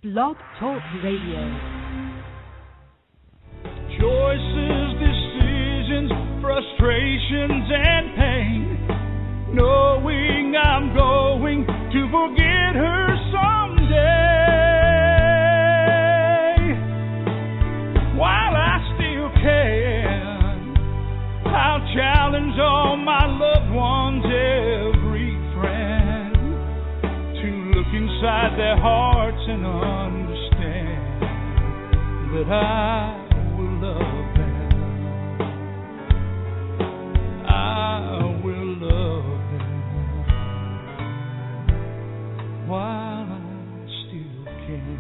Blog Talk Radio. Choices, decisions, frustrations, and pain. Knowing I'm going to forget her someday. While I still can, I'll challenge all my loved ones, every friend, to look inside their hearts and understand that I will love them. I will love them while I still can.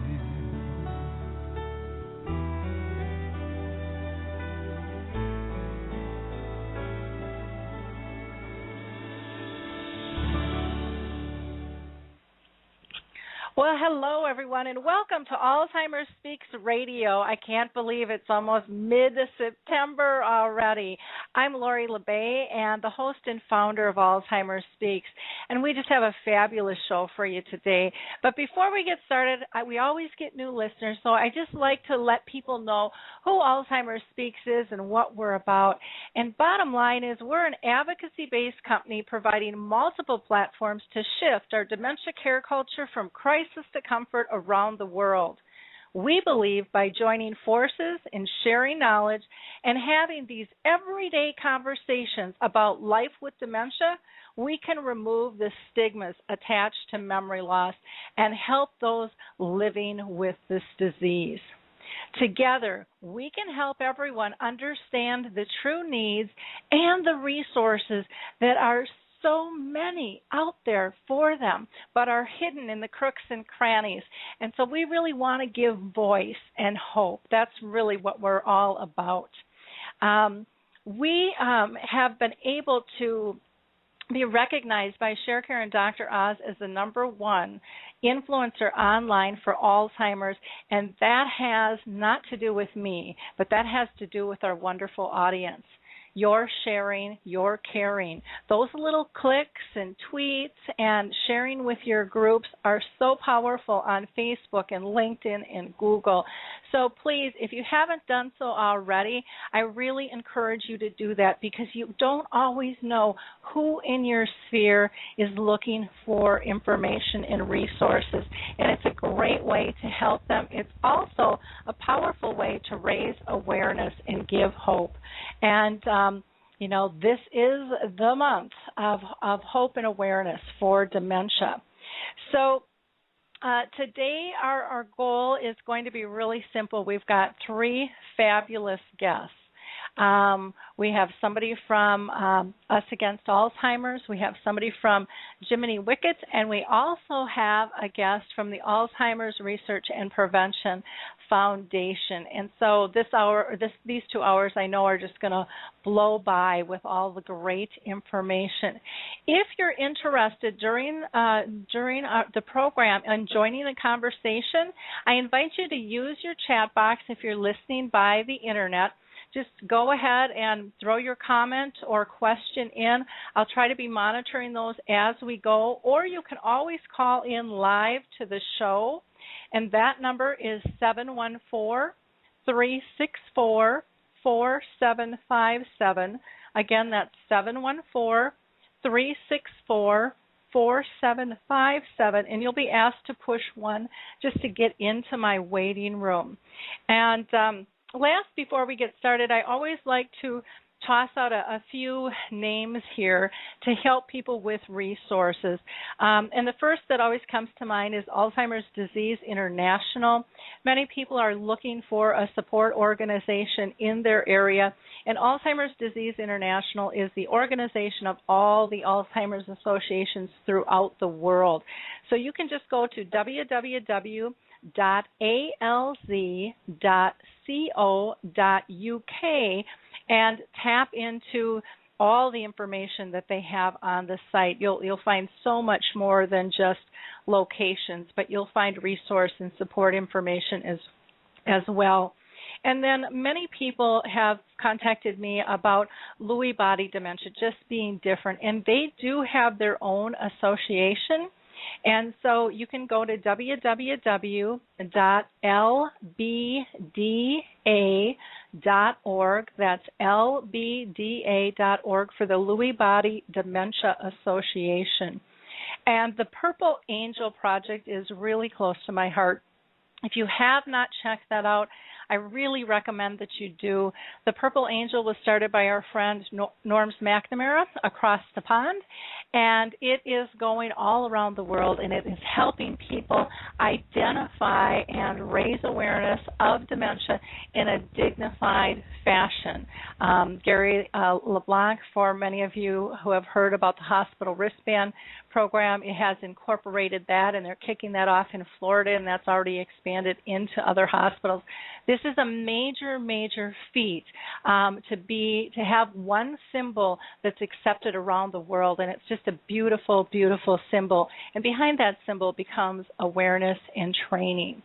Well, hello, everyone, and welcome to Alzheimer Speaks Radio. I can't believe it's almost mid-September already. I'm Lori LeBay, and the host and founder of Alzheimer Speaks, and we just have a fabulous show for you today. But before we get started, we always get new listeners, so I just like to let people know who Alzheimer Speaks is and what we're about. And bottom line is we're an advocacy-based company providing multiple platforms to shift our dementia care culture from crisis to comfort around the world. We believe by joining forces and sharing knowledge and having these everyday conversations about life with dementia, we can remove the stigmas attached to memory loss and help those living with this disease. Together, we can help everyone understand the true needs and the resources that are so many out there for them, but are hidden in the crooks and crannies. And so we really want to give voice and hope. That's really what we're all about. We have been able to be recognized by ShareCare and Dr. Oz as the #1 influencer online for Alzheimer's, and that has not to do with me, but that has to do with our wonderful audience. Your sharing, your caring. Those little clicks and tweets and sharing with your groups are so powerful on Facebook and LinkedIn and Google. So please, if you haven't done so already, I really encourage you to do that because you don't always know who in your sphere is looking for information and resources. And it's a great way to help them. It's also a powerful way to raise awareness and give hope. And this is the month of hope and awareness for dementia. So today our goal is going to be really simple. We've got 3 fabulous guests. We have somebody from Us Against Alzheimer's. We have somebody from Jiminy Wickets, and we also have a guest from the Alzheimer's Research and Prevention Foundation. And so these 2 hours I know are just going to blow by with all the great information. If you're interested during the program and joining the conversation, I invite you to use your chat box if you're listening by the internet. Just go ahead and throw your comment or question in. I'll try to be monitoring those as we go, or you can always call in live to the show, and that number is 714-364-4757. Again, that's 714-364-4757, and you'll be asked to push 1 just to get into my waiting room. And before we get started, I always like to toss out a few names here to help people with resources. And the first that always comes to mind is Alzheimer's Disease International. Many people are looking for a support organization in their area, and Alzheimer's Disease International is the organization of all the Alzheimer's associations throughout the world. So you can just go to www.alz.co.uk and tap into all the information that they have on the site. You'll find so much more than just locations, but you'll find resource and support information as well. And then many people have contacted me about Lewy body dementia just being different, and they do have their own association. And so you can go to www.lbda.org. That's lbda.org for the Lewy Body Dementia Association. And the Purple Angel Project is really close to my heart. If you have not checked that out, I really recommend that you do. The Purple Angel was started by our friend Norms McNamara across the pond, and it is going all around the world, and it is helping people identify and raise awareness of dementia in a dignified fashion. Gary LeBlanc, for many of you who have heard about the hospital wristband program, it has incorporated that, and they're kicking that off in Florida, and that's already expanded into other hospitals. This is a major, major feat to have one symbol that's accepted around the world, and it's just a beautiful, beautiful symbol. And behind that symbol becomes awareness and training.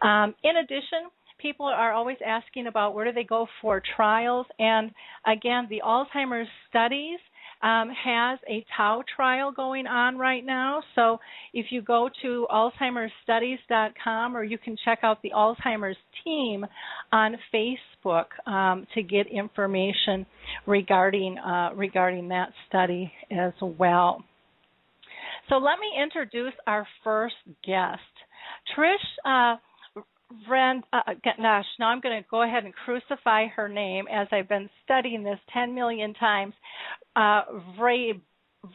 In addition, people are always asking about where do they go for trials, and again, the Alzheimer's Studies has a Tau trial going on right now. So if you go to alzheimersstudies.com, or you can check out the Alzheimer's team on Facebook to get information regarding that study as well. So let me introduce our first guest. Trish now I'm going to go ahead and crucify her name as I've been studying this 10 million times.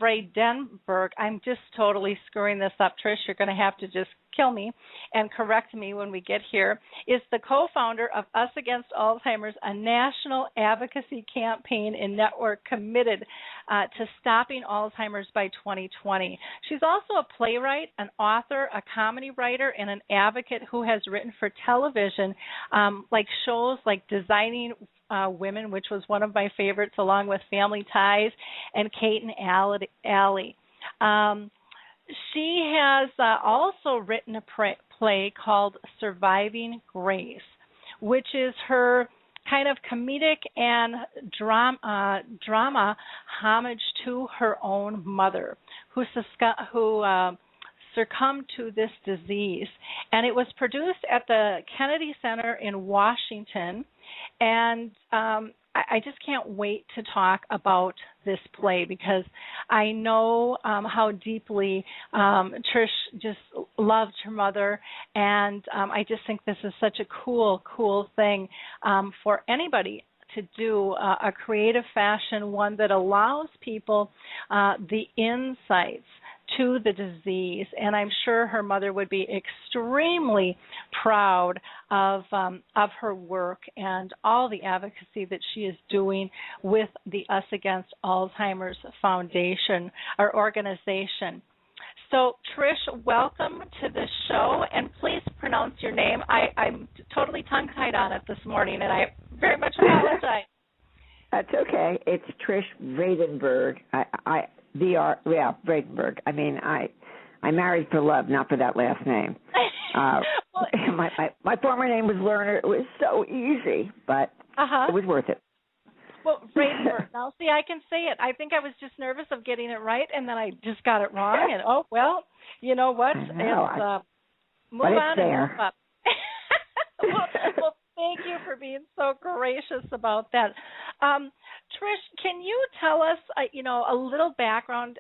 Vradenburg. I'm just totally screwing this up, Trish. You're going to have to just kill me and correct me when we get here, is the co-founder of Us Against Alzheimer's, a national advocacy campaign and network committed to stopping Alzheimer's by 2020. She's also a playwright, an author, a comedy writer, and an advocate who has written for television, like shows like Designing Women, which was one of my favorites, along with Family Ties and Kate and Allie. She has also written a play called Surviving Grace, which is her kind of comedic and drama homage to her own mother, who succumbed to this disease. And it was produced at the Kennedy Center in Washington. And I just can't wait to talk about this play, because I know how deeply Trish just loved her mother, and I just think this is such a cool thing for anybody to do, a creative fashion, one that allows people the insights to the disease, and I'm sure her mother would be extremely proud of her work and all the advocacy that she is doing with the Us Against Alzheimer's Foundation, or organization. So, Trish, welcome to the show, and please pronounce your name. I'm totally tongue-tied on it this morning, and I very much apologize. That's okay. It's Trish Vradenburg. Vradenburg. I mean, I married for love, not for that last name. My former name was Lerner. It was so easy, but it was worth it. Well, Vradenburg. Now, see, I can say it. I think I was just nervous of getting it right, and then I just got it wrong. And you know what? It's move on and move up. Well, thank you for being so gracious about that. Trish, can you tell us, a little background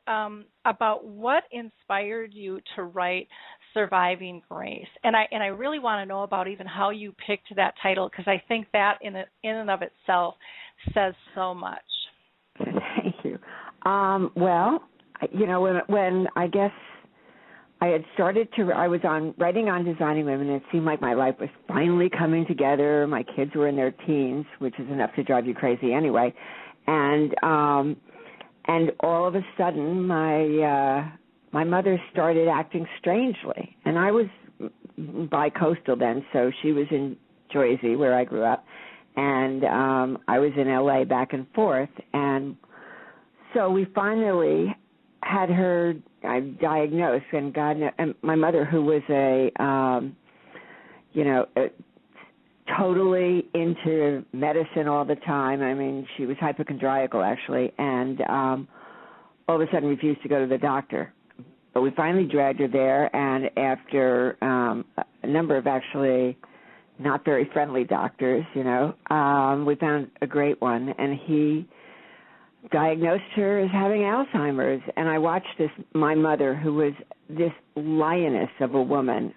about what inspired you to write Surviving Grace? And I really want to know about even how you picked that title, because I think that in and of itself says so much. Thank you. When I guess I had started I was writing on Designing Women, and it seemed like my life was finally coming together. My kids were in their teens, which is enough to drive you crazy anyway. And all of a sudden, my mother started acting strangely. And I was bi-coastal then, so she was in Jersey, where I grew up, and I was in L.A. back and forth. And so we finally had her diagnosed, and and my mother, who was totally into medicine all the time. I mean, she was hypochondriacal, actually, and all of a sudden refused to go to the doctor. but we finally dragged her there, and after a number of actually not very friendly doctors, we found a great one, and he diagnosed her as having Alzheimer's. And I watched my mother, who was this lioness of a woman,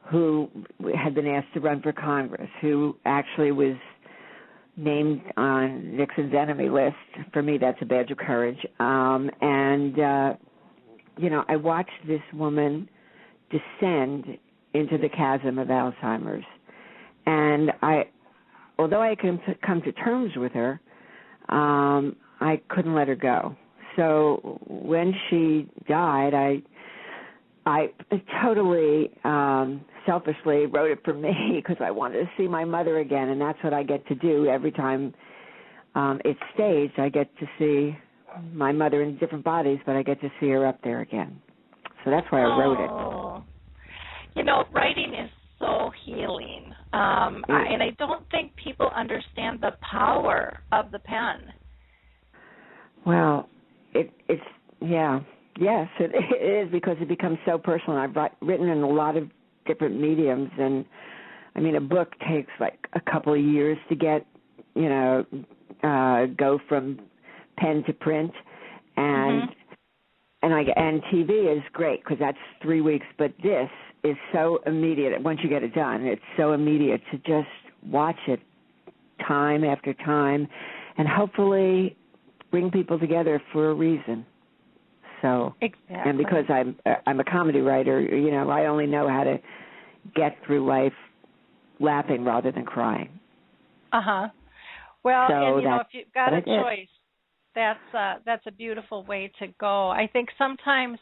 who had been asked to run for Congress, who actually was named on Nixon's enemy list. For me, that's a badge of courage. I watched this woman descend into the chasm of Alzheimer's. And although I can come to terms with her, I couldn't let her go. So when she died, I totally selfishly wrote it for me because I wanted to see my mother again, and that's what I get to do every time it's staged. I get to see my mother in different bodies, but I get to see her up there again. So that's why I wrote it. Writing is so healing, and I don't think people understand the power of the pen. Well, yes, it is, because it becomes so personal. I've written in a lot of different mediums, and I mean, a book takes like a couple of years to get, go from pen to print, and and TV is great because that's 3 weeks, but this is so immediate. Once you get it done, it's so immediate to just watch it time after time, and hopefully bring people together for a reason. So, exactly. And because I'm a comedy writer, I only know how to get through life laughing rather than crying. Well, so if you've got a choice, that's a beautiful way to go. I think sometimes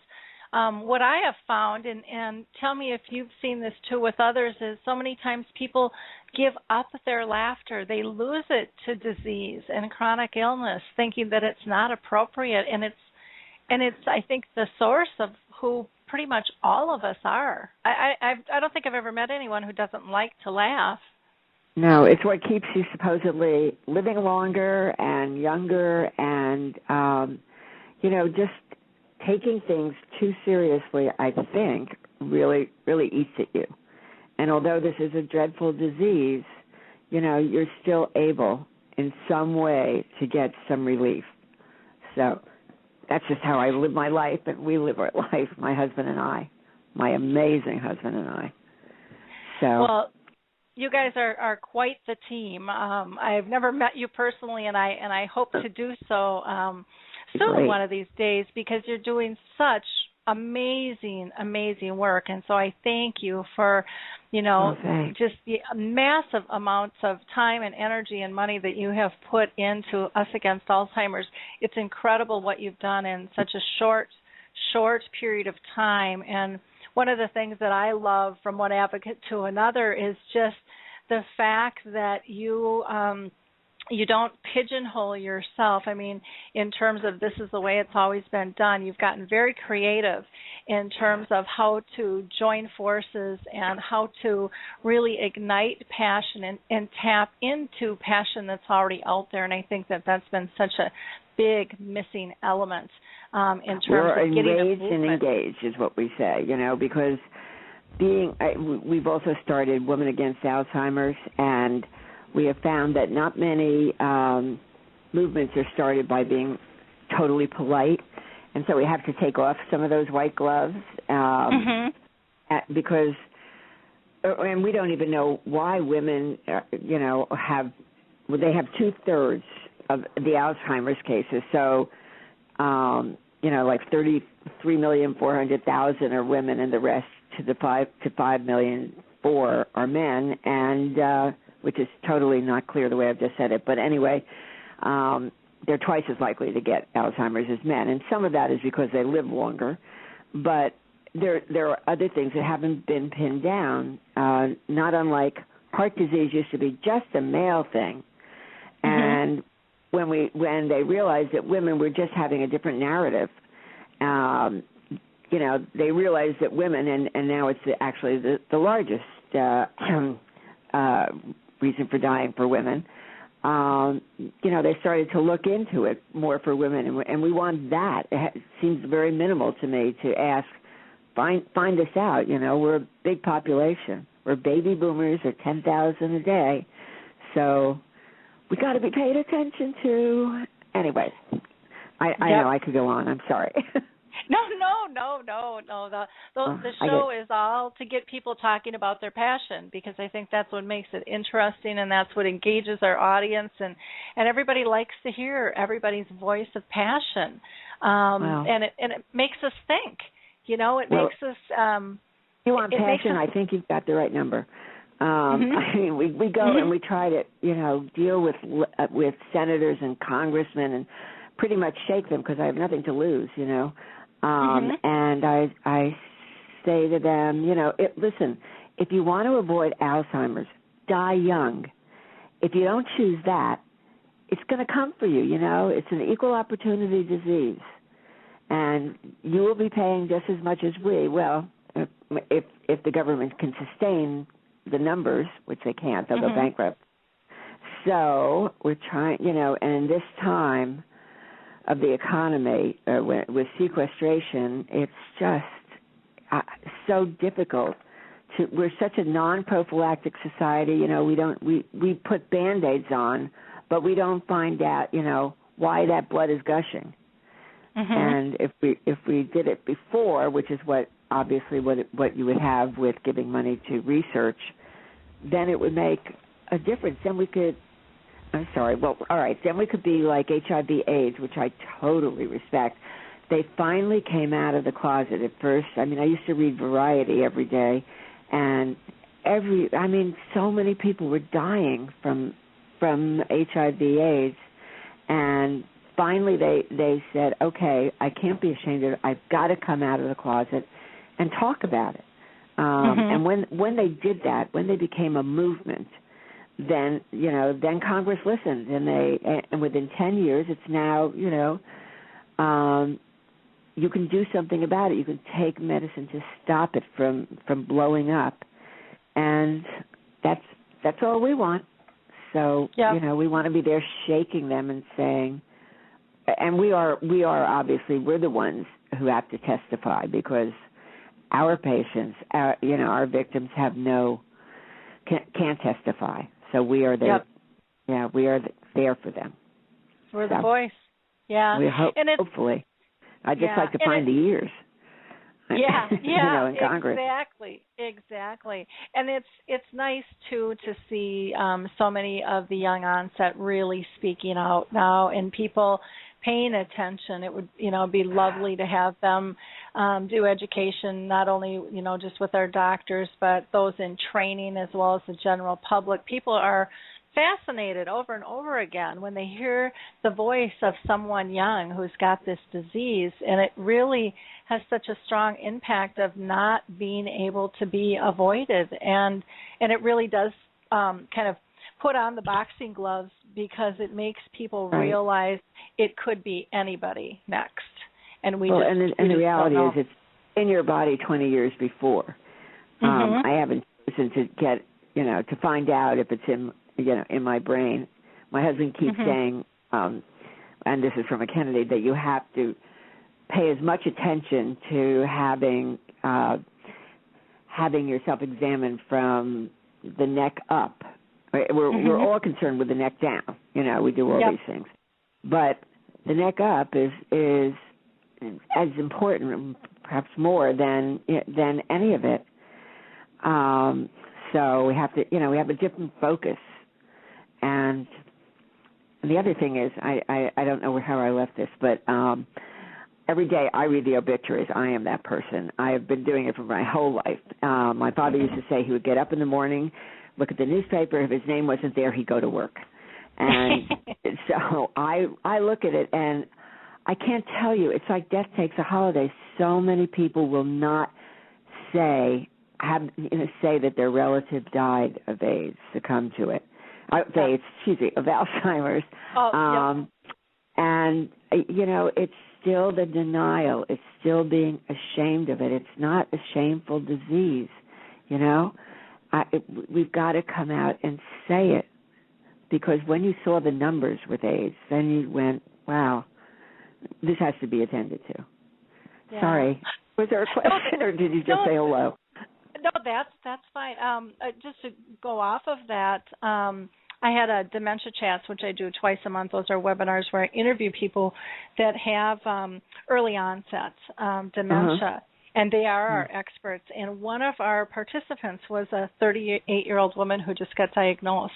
what I have found, and tell me if you've seen this too with others, is so many times people give up their laughter. They lose it to disease and chronic illness, thinking that it's not appropriate, and it's I think the source of who pretty much all of us are. I don't think I've ever met anyone who doesn't like to laugh. No, it's what keeps you supposedly living longer and younger, and just taking things too seriously, I think, really, really eats at you. And although this is a dreadful disease, you're still able in some way to get some relief. So that's just how I live my life, and we live our life, my husband and I, my amazing husband and I. So. Well, you guys are quite the team. I've never met you personally, and I hope to do so soon one of these days, because you're doing such amazing work. And so I thank you for, just the massive amounts of time and energy and money that you have put into Us Against Alzheimer's. It's incredible what you've done in such a short period of time. And one of the things that I love from one advocate to another is just the fact that you don't pigeonhole yourself. I mean, in terms of this is the way it's always been done. You've gotten very creative in terms of how to join forces and how to really ignite passion and tap into passion that's already out there. And I think that that's been such a big missing element in terms of getting a movement. And engaged is what we say, because we've also started Women Against Alzheimer's, and we have found that not many movements are started by being totally polite, and so we have to take off some of those white gloves because, and we don't even know why women, have 2/3 of the Alzheimer's cases. So, like 33,400,000 are women, and the rest to 5,000,004 are men, and which is totally not clear the way I've just said it. But anyway, they're twice as likely to get Alzheimer's as men. And some of that is because they live longer. But there are other things that haven't been pinned down, not unlike heart disease used to be just a male thing. And when they realized that women were just having a different narrative, they realized that women, and now it's actually the largest reason for dying for women, they started to look into it more for women, and we want that. It seems very minimal to me to ask, find us out. We're a big population. We're baby boomers at 10,000 a day, so we got to be paid attention to. Anyways, I know I could go on. I'm sorry. No. The show is all to get people talking about their passion, because I think that's what makes it interesting, and that's what engages our audience, and everybody likes to hear everybody's voice of passion, and it makes us think. Makes us. You want passion? I think you've got the right number. I mean, we go and we try to deal with senators and congressmen and pretty much shake them, because I have nothing to lose. And I say to them, listen, if you want to avoid Alzheimer's, die young. If you don't choose that, it's going to come for you. It's an equal opportunity disease, and you will be paying just as much as we. Well, if the government can sustain the numbers, which they can't, they'll go bankrupt. So we're trying, and in this time of the economy with sequestration, it's just so difficult. We're such a non-prophylactic society. We put Band-Aids on, but we don't find out, why that blood is gushing. And if we did it before, which is what you would have with giving money to research, then it would make a difference. Then we could. I'm sorry. Well, all right. Then we could be like HIV/AIDS, which I totally respect. They finally came out of the closet at first. I mean, I used to read Variety every day, and so many people were dying from HIV/AIDS, and finally they said, okay, I can't be ashamed of it. I've got to come out of the closet and talk about it. And when they did that, when they became a movement, then Congress listened, and within 10 years, it's now you can do something about it. You can take medicine to stop it from blowing up, and that's all we want. So we want to be there shaking them and saying, and we are obviously, we're the ones who have to testify, because our patients, our victims can't testify. So we are there. Yeah, we are there for them. We're the voice. Yeah. Hopefully. I'd just like to find the ears. Yeah, in Congress. Exactly. And it's nice too to see so many of the young onset really speaking out now, and people paying attention. It would be lovely to have them do education, not only just with our doctors, but those in training as well as the general public. People are fascinated over and over again when they hear the voice of someone young who's got this disease, and it really has such a strong impact of not being able to be avoided, and it really does kind of put on the boxing gloves, because it makes people realize it could be anybody next, and the reality is it's in your body 20 years before. I haven't chosen to get to find out if it's in my brain. My husband keeps saying, and this is from a candidate, that you have to pay as much attention to having yourself examined from the neck up. We're all concerned with the neck down. We do all these things, but the neck up is as important, perhaps more than any of it. So we have to, we have a different focus. And the other thing is, I don't know how I left this, but every day I read the obituaries. I am that person. I have been doing it for my whole life. My father used to say he would get up in the morning, look at the newspaper. If his name wasn't there, he'd go to work. And so I look at it, and I can't tell you. It's like death takes a holiday. So many people will not say that their relative died of AIDS, succumbed to it. Of Alzheimer's. And, it's still the denial. It's still being ashamed of it. It's not a shameful disease, We've got to come out and say it, because when you saw the numbers with AIDS, then you went, wow, this has to be attended to. Yeah. Sorry. Was there a question, or did you just say hello? No, that's fine. Just to go off of that, I had a dementia chats, which I do twice a month. Those are webinars where I interview people that have early onset dementia, and they are our experts. And one of our participants was a 38-year-old woman who just got diagnosed.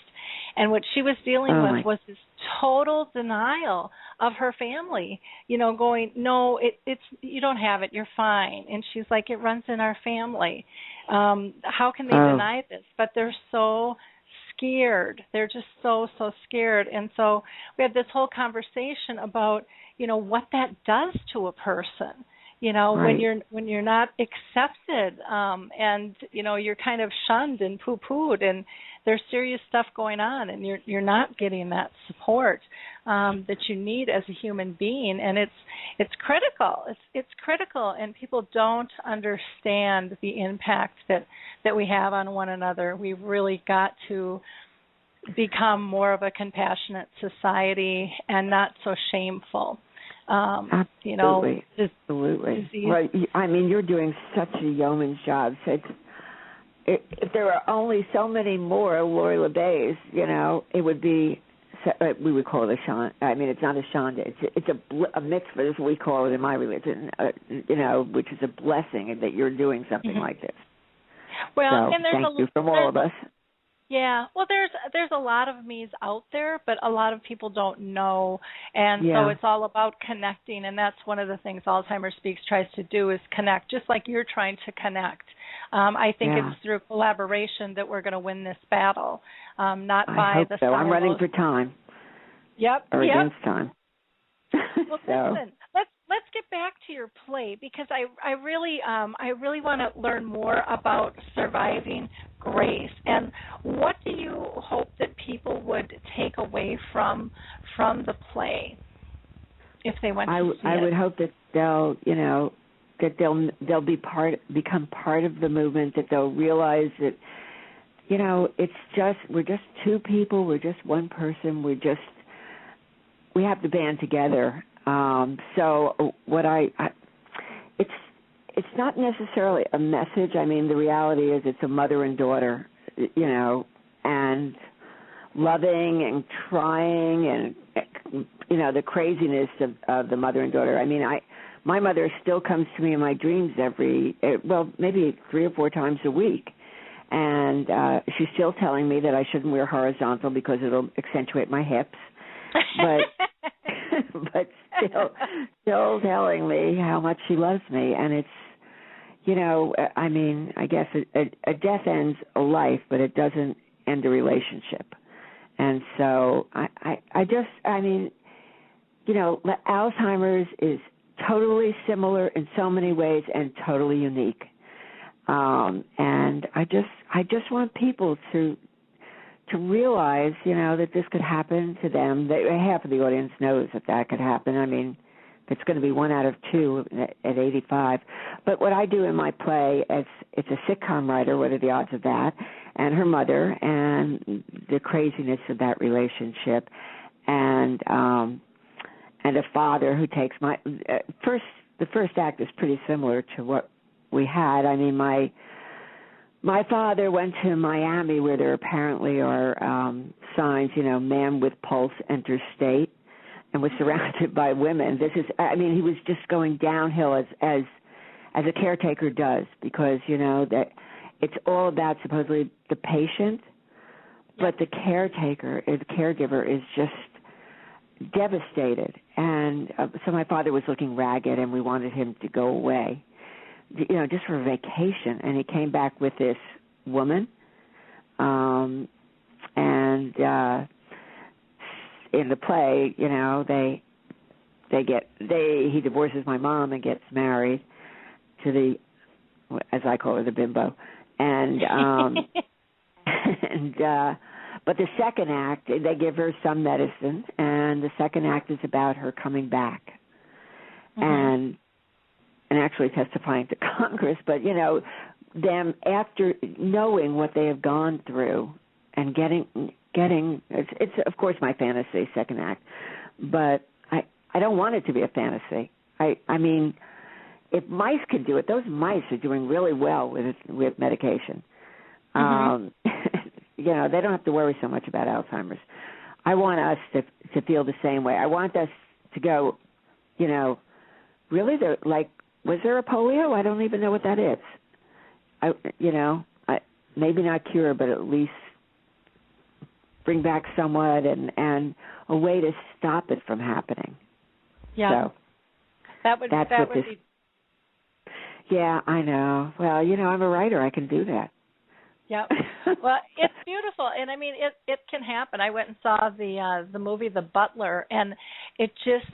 And what she was dealing with was this total denial of her family, going, no, it's you don't have it, you're fine. And she's like, it runs in our family. How can they deny this? But they're so scared. They're just so scared. And so we had this whole conversation about, what that does to a person. When you're not accepted, and you're kind of shunned and poo-pooed, and there's serious stuff going on, and you're not getting that support that you need as a human being, and it's critical. It's critical, and people don't understand the impact that we have on one another. We've really got to become more of a compassionate society and not so shameful. Absolutely. Absolutely. Well, I mean, you're doing such a yeoman's job. So if there were only so many more Lori LeBays, it would be, we would call it a shonda. I mean, it's not a shonda. It's a mitzvah, as we call it in my religion, which is a blessing that you're doing something like this. Well, so and there's thank you from all of us. Yeah, well, there's a lot of me's out there, but a lot of people don't know, and so it's all about connecting, and that's one of the things Alzheimer Speaks tries to do is connect, just like you're trying to connect. I think it's through collaboration that we're going to win this battle, not by I hope the so. silos. I'm running for time. Or against time. Well, listen, let's get back to your play, because I really want to learn more about surviving grace, and what do you hope that people would take away from the play if they went to see it? I would hope that they'll they'll become part of the movement, that they'll realize that we're just two people, we're just one person, we have to band together. So what it's not necessarily a message. I mean, the reality is it's a mother and daughter, and loving and trying, and the craziness of the mother and daughter. I mean, my mother still comes to me in my dreams maybe 3 or 4 times a week, and she's still telling me that I shouldn't wear horizontal because it'll accentuate my hips, but still telling me how much she loves me. And it's, I mean, I guess a death ends a life, but it doesn't end a relationship. And so Alzheimer's is totally similar in so many ways and totally unique. And I just want people to realize, that this could happen to them. Half of the audience knows that could happen. I mean, it's going to be 1 out of 2 at 85. But what I do in my play, it's a sitcom writer, what are the odds of that, and her mother, and the craziness of that relationship, and a father who takes the first act is pretty similar to what we had. I mean, my father went to Miami, where there apparently are signs, man with pulse enters state, and was surrounded by women. He was just going downhill as a caretaker does, because, that it's all about supposedly the patient, but the caregiver is just devastated. And so my father was looking ragged, and we wanted him to go away, just for a vacation. And he came back with this woman, and in the play, he divorces my mom and gets married to the, as I call her, the bimbo, and but the second act, they give her some medicine, and the second act is about her coming back, and actually testifying to Congress. But them, after knowing what they have gone through and getting getting. It's of course my fantasy, second act, but I don't want it to be a fantasy. I mean, if mice could do it, those mice are doing really well with medication. You know, they don't have to worry so much about Alzheimer's. I want us to feel the same way. I want us to go, you know, really, like, was there a polio? I don't even know what that is. Maybe not cure, but at least bring back somewhat and a way to stop it from happening. Yeah. So that would be. Yeah, I know. Well, you know, I'm a writer. I can do that. Yeah. Well, it's beautiful, and I mean, it can happen. I went and saw the movie The Butler, and it just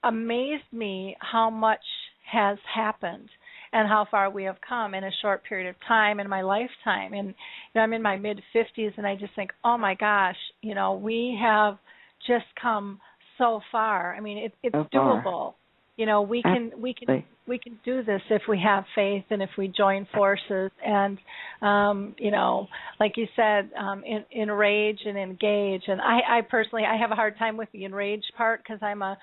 amazed me how much has happened and how far we have come in a short period of time in my lifetime. And you know, I'm in my mid-50s, and I just think, oh my gosh, you know, we have just come so far. I mean, it's so doable. Far. You know, we can do this if we have faith and if we join forces and, you know, like you said, enrage and engage. And I personally, I have a hard time with the enrage part because I'm a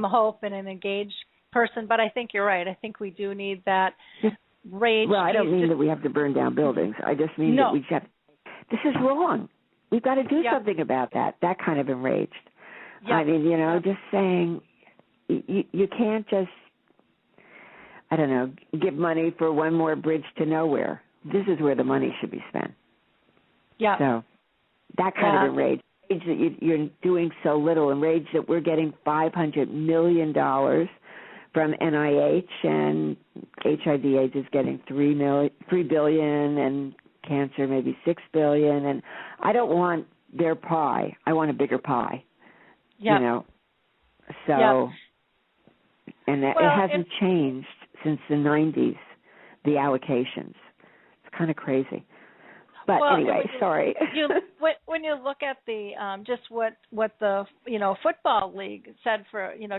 hope and an engaged person. But I think you're right. I think we do need that rage. Well, I don't mean that we have to burn down buildings. I just mean that we just have, this is wrong. We've got to do something about that kind of enraged. Yep. I mean, you know, just saying, you can't just, I don't know, give money for one more bridge to nowhere. This is where the money should be spent. Yeah. So that kind of enrage that you're doing so little, enrage that we're getting $500 million from NIH, and HIV/AIDS is getting $3 billion, and cancer maybe $6 billion. And I don't want their pie. I want a bigger pie. Yep. You know. So. Yep. And it hasn't changed since the 90s, the allocations. It's kind of crazy. But anyway, sorry. When you look at the just what the, you know, football league said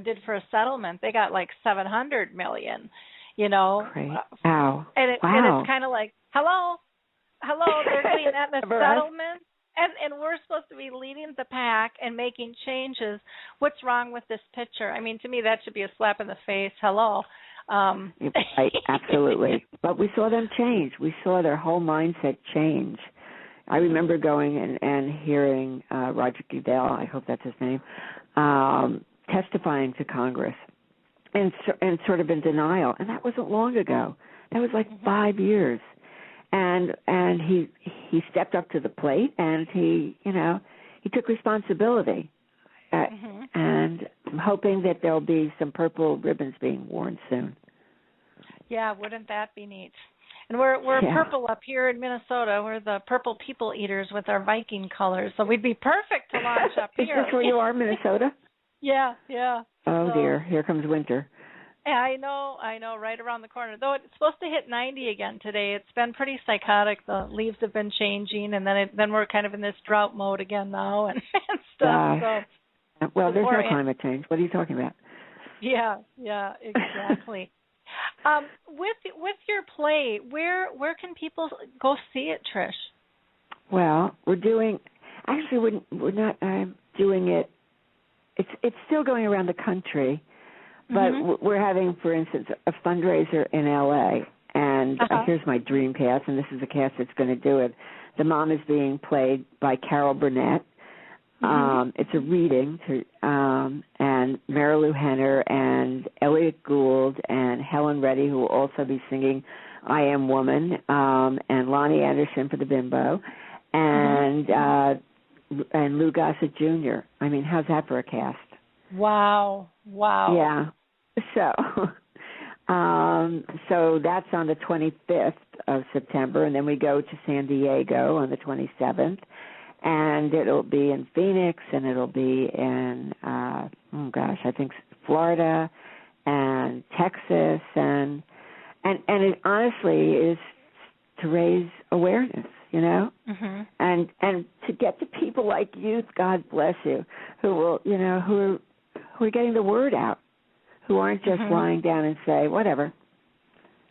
did for a settlement, they got like $700 million, you know. Great. Wow. And it's kind of like, hello, they're getting that in a settlement. And we're supposed to be leading the pack and making changes. What's wrong with this picture? I mean, to me, that should be a slap in the face. Hello. Right, absolutely. But we saw them change. We saw their whole mindset change. I remember going and hearing Roger Goodell, I hope that's his name, testifying to Congress and sort of in denial. And that wasn't long ago. That was like 5 years. And he stepped up to the plate, and he took responsibility. And I'm hoping that there'll be some purple ribbons being worn soon. Yeah, wouldn't that be neat? And we're purple up here in Minnesota. We're the purple people eaters with our Viking colors, so we'd be perfect to launch up here. Is this where you are, Minnesota? Yeah. Oh, dear, here comes winter. I know, right around the corner. Though it's supposed to hit 90 again today. It's been pretty psychotic. The leaves have been changing, and then we're kind of in this drought mode again now and stuff. So, well, there's no climate change. What are you talking about? Yeah, exactly. With your play, where can people go see it, Trish? Well, we're not doing it. It's still going around the country. But we're having, for instance, a fundraiser in L.A., and here's my dream cast, and this is the cast that's going to do it. The mom is being played by Carol Burnett. It's a reading, and Marilu Henner and Elliot Gould and Helen Reddy, who will also be singing I Am Woman, and Lonnie Anderson for the bimbo, and Lou Gossett Jr. I mean, how's that for a cast? Wow. Yeah. So that's on the 25th of September, and then we go to San Diego on the 27th, and it'll be in Phoenix, and it'll be in, I think Florida and Texas, and it honestly is to raise awareness, you know, and to get to people like you, God bless you, who will, you know, who are getting the word out, who aren't just lying down and say, whatever.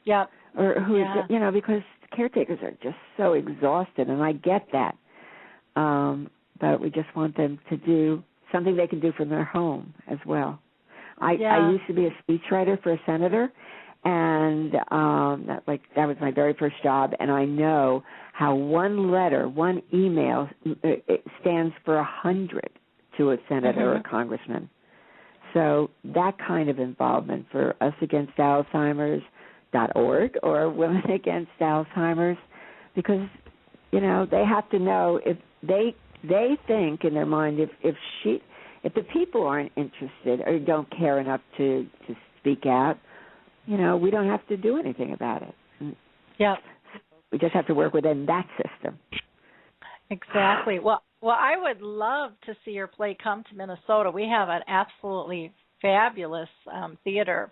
Yep. Or who, you know, because caretakers are just so exhausted, and I get that. but we just want them to do something they can do from their home as well. I used to be a speechwriter for a senator, and that was my very first job, and I know how one letter, one email, it stands for 100 to a senator or a congressman. So that kind of involvement for USAgainstAlzheimer's.org or Women Against Alzheimer's, because, they have to know if they think in their mind if the people aren't interested or don't care enough to speak out, we don't have to do anything about it. Yeah. We just have to work within that system. Exactly. Well, I would love to see your play come to Minnesota. We have an absolutely fabulous theater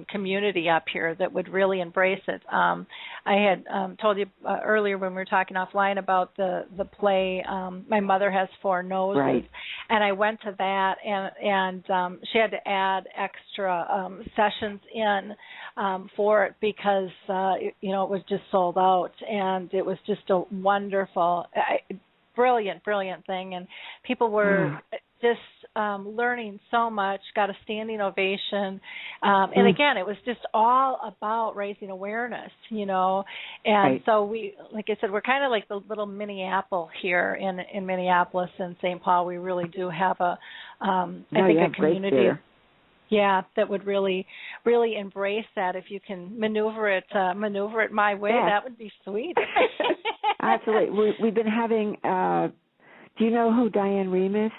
community up here that would really embrace it. I had told you earlier when we were talking offline about the play, My Mother Has Four Noses, right. And I went to that, and she had to add extra sessions in for it because, it was just sold out, and it was just a wonderful, brilliant thing, and people were just learning so much, got a standing ovation, and again, it was just all about raising awareness, and right. So we, like I said, we're kind of like the little mini Apple here in Minneapolis and St. Paul. We really do have a community. Yeah, that would really embrace that. If you can maneuver it my way, that would be sweet. Absolutely. We've been having. Do you know who Diane Rehm is?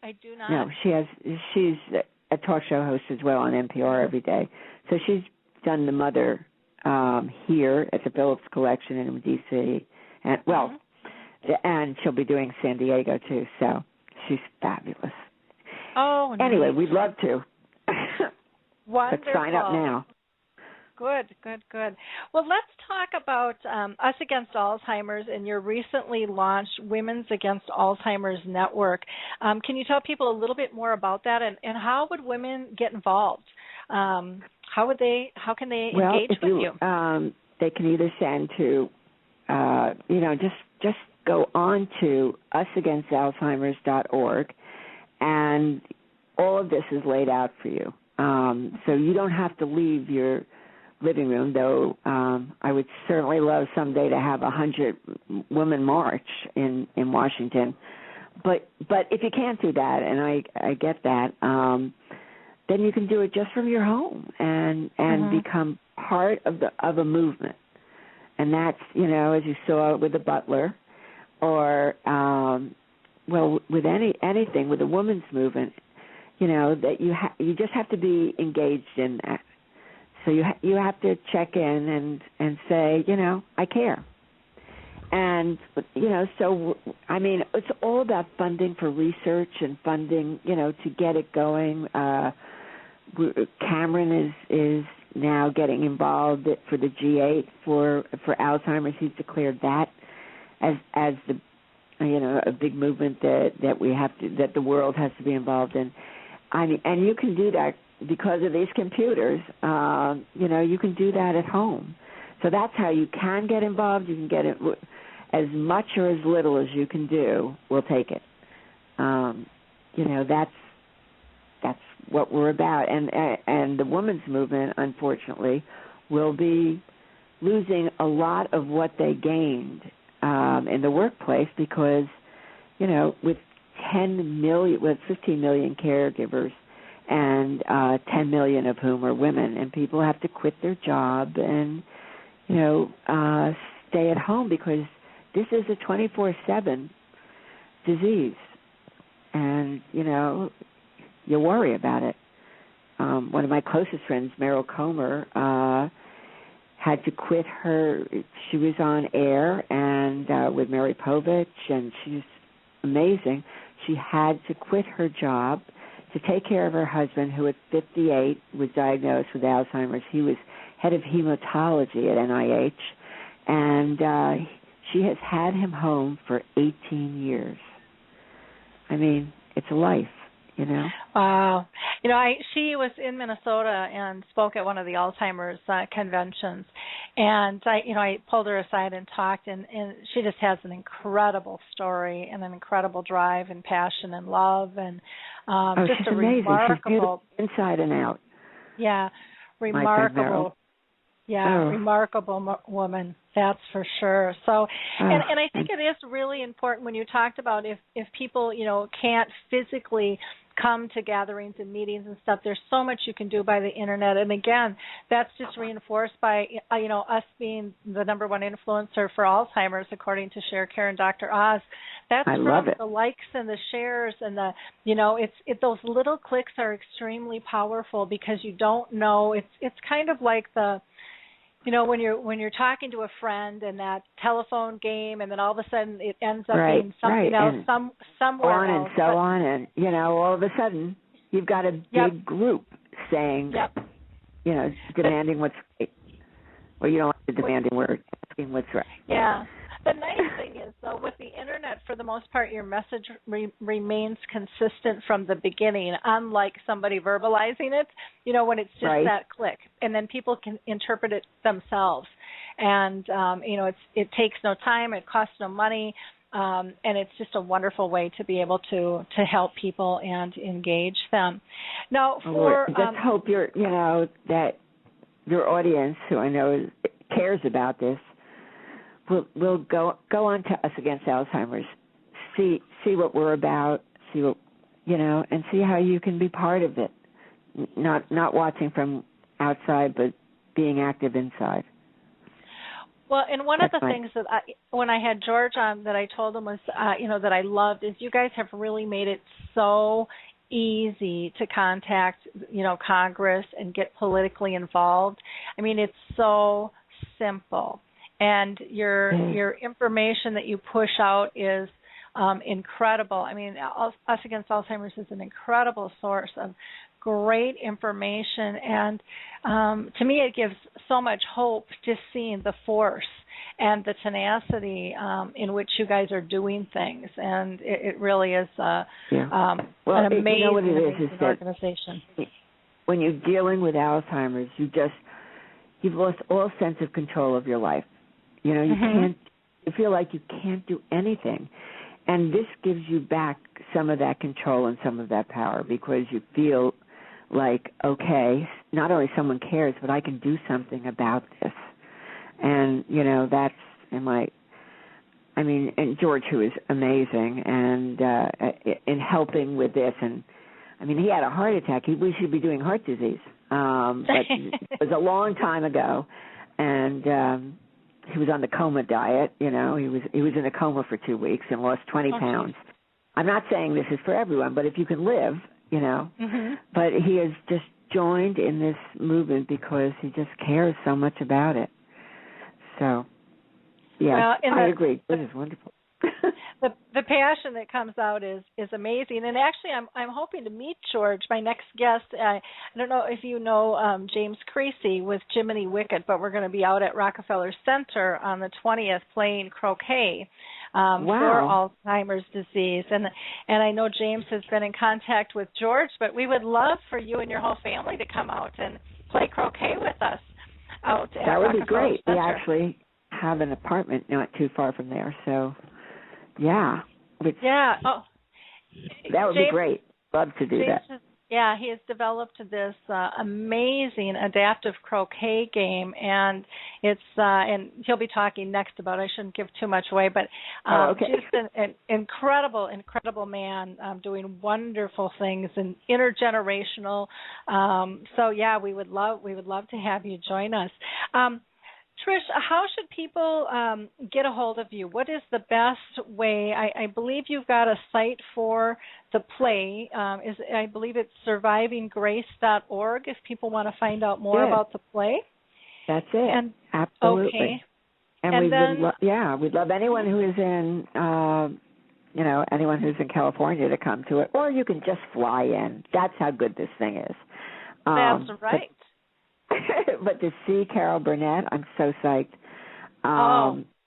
I do not. No, she's a talk show host as well on NPR every day. So she's done The Mother here at the Phillips Collection in D.C. And and she'll be doing San Diego too. So she's fabulous. Oh, nice. Anyway, we'd love to. Wonderful. Let's sign up now. Good. Well, let's talk about Us Against Alzheimer's and your recently launched Women's Against Alzheimer's Network. Can you tell people a little bit more about that, and how would women get involved? How can they engage with you? They can either send to, just go on to USAgainstAlzheimer's.org, and all of this is laid out for you. So you don't have to leave your living room, though I would certainly love someday to have 100-woman march in Washington. But if you can't do that, and I get that, then you can do it just from your home and become part of a movement. And that's, as you saw with the butler, or with anything, with the women's movement, that you just have to be engaged in that. So you have to check in and say, I care. And, so, it's all about funding for research and funding, to get it going. Cameron is now getting involved for the G8 for Alzheimer's. He's declared that as the, a big movement that the world has to be involved in. And you can do that because of these computers. You can do that at home. So that's how you can get involved. You can get it as much or as little as you can do. We'll take it. That's what we're about. And the women's movement, unfortunately, will be losing a lot of what they gained in the workplace because, with 15 million caregivers, and 10 million of whom are women, and people have to quit their job and, stay at home because this is a 24/7 disease, and, you worry about it. One of my closest friends, Meryl Comer, had to quit she was on air and with Mary Povich, and she's amazing. She had to quit her job to take care of her husband, who at 58 was diagnosed with Alzheimer's. He was head of hematology at NIH, and she has had him home for 18 years. It's a life, you know. Wow. You know, she was in Minnesota and spoke at one of the Alzheimer's conventions, and I pulled her aside and talked, and she just has an incredible story and an incredible drive and passion and love, and just she's a amazing. remarkable, she's inside and out. Yeah, remarkable. Yeah, remarkable woman, that's for sure. So, and I think it is really important when you talked about if people, can't physically come to gatherings and meetings and stuff, there's so much you can do by the internet. And again, that's just reinforced by, us being the number one influencer for Alzheimer's, according to ShareCare and Dr. Oz. That's from the likes and the shares and the, those little clicks are extremely powerful because you don't know. It's kind of like the, when you're talking to a friend and that telephone game, and then all of a sudden it ends up being something else, somewhere else. And so on, and all of a sudden you've got a big group saying, demanding what's right. Well, you don't like the demanding word, asking what's right. Yeah. The nice thing is, though, with the internet, for the most part, your message remains consistent from the beginning, unlike somebody verbalizing it, when it's just that click. And then people can interpret it themselves. And, it takes no time, it costs no money, and it's just a wonderful way to be able to help people and engage them. Now, just hope that your audience, who I know cares about this, will go on to Us Against Alzheimer's, see what we're about, see what and see how you can be part of it, not watching from outside, but being active inside. Well, and one of the things that when I had George on that I told him was, that I loved is you guys have really made it so easy to contact, Congress and get politically involved. I mean, it's so simple. And your information that you push out is incredible. I mean, Us Against Alzheimer's is an incredible source of great information, and to me it gives so much hope just seeing the force and the tenacity in which you guys are doing things, and it really is an amazing, amazing organization. When you're dealing with Alzheimer's, you've lost all sense of control of your life. You feel like you can't do anything. And this gives you back some of that control and some of that power because you feel like, okay, not only someone cares, but I can do something about this. And, that's and George, who is amazing, and in helping with this. And, he had a heart attack. We should be doing heart disease. But it was a long time ago. And he was on the coma diet, he was in a coma for 2 weeks and lost 20 pounds. I'm not saying this is for everyone, but if you can live, but he has just joined in this movement because he just cares so much about it. So, I agree. This is wonderful. The passion that comes out is amazing, and actually, I'm hoping to meet George, my next guest. I don't know if you know James Creasey with Jiminy Wicket, but we're going to be out at Rockefeller Center on the 20th playing croquet for Alzheimer's disease, and I know James has been in contact with George, but we would love for you and your whole family to come out and play croquet with us out at That would be Rockefeller great. Center. We actually have an apartment not too far from there, so. Yeah. Oh, that would be great. Love to do that. He has developed this amazing adaptive croquet game, and it's and he'll be talking next about it. I shouldn't give too much away, but just an incredible man doing wonderful things and intergenerational. We would love to have you join us. Trish, how should people get a hold of you? What is the best way? I believe you've got a site for the play. I believe it's survivinggrace.org if people want to find out more about the play. That's it. Absolutely. Okay. And we'd love anyone who is in, anyone who's in California to come to it, or you can just fly in. That's how good this thing is. That's right. But to see Carol Burnett, I'm so psyched.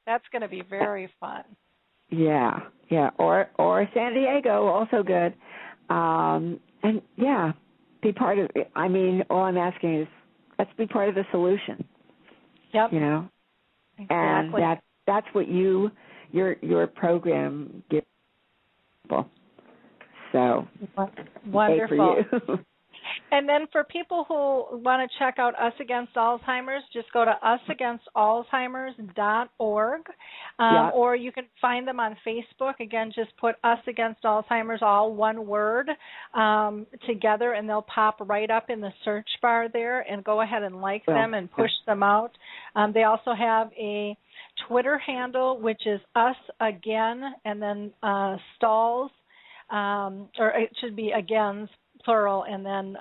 That's going to be very fun. Yeah. Or San Diego, also good. And yeah, be part of it. I mean, all I'm asking is let's be part of the solution. Yep. You know? Exactly. And that's what your program gives people. So, wonderful. For you. And then for people who want to check out Us Against Alzheimer's, just go to usagainstAlzheimers.org, or you can find them on Facebook. Again, just put Us Against Alzheimer's, all one word, together, and they'll pop right up in the search bar there, and go ahead and like them and push them out. They also have a Twitter handle, which is Us Again, and then Stalls, or it should be Again's, plural, and then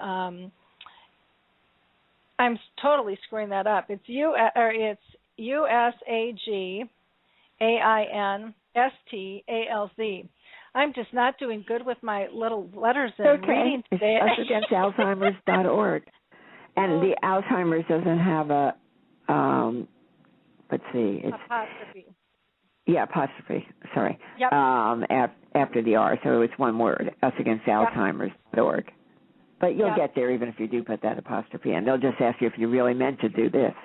I'm totally screwing that up. It's USAgainStalz. I'm just not doing good with my little letters and reading today. It's usagainstAlzheimers.org. And the Alzheimer's doesn't have a, let's see. It's, apostrophe. Yeah, apostrophe. Sorry. Yep. After the R, so it's one word, usagainstAlzheimers.org. But you'll get there even if you do put that apostrophe in. They'll just ask you if you really meant to do this.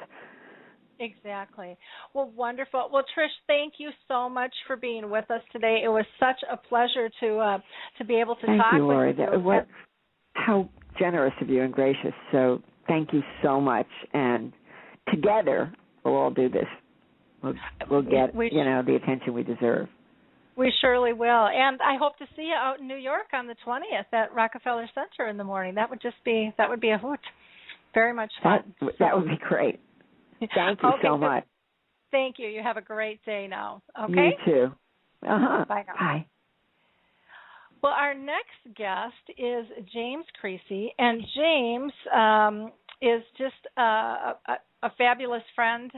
Exactly. Well, wonderful. Well, Trish, thank you so much for being with us today. It was such a pleasure to be able to talk Lori. with you. How generous of you and gracious. So thank you so much. And together we'll all do this. We'll get the attention we deserve. We surely will. And I hope to see you out in New York on the 20th at Rockefeller Center in the morning. That would be a hoot. Very much fun. That would be great. Thank you so much. Thank you. You have a great day now. Okay? You too. Bye now. Bye. Well, our next guest is James Creasey, and James is just a fabulous friend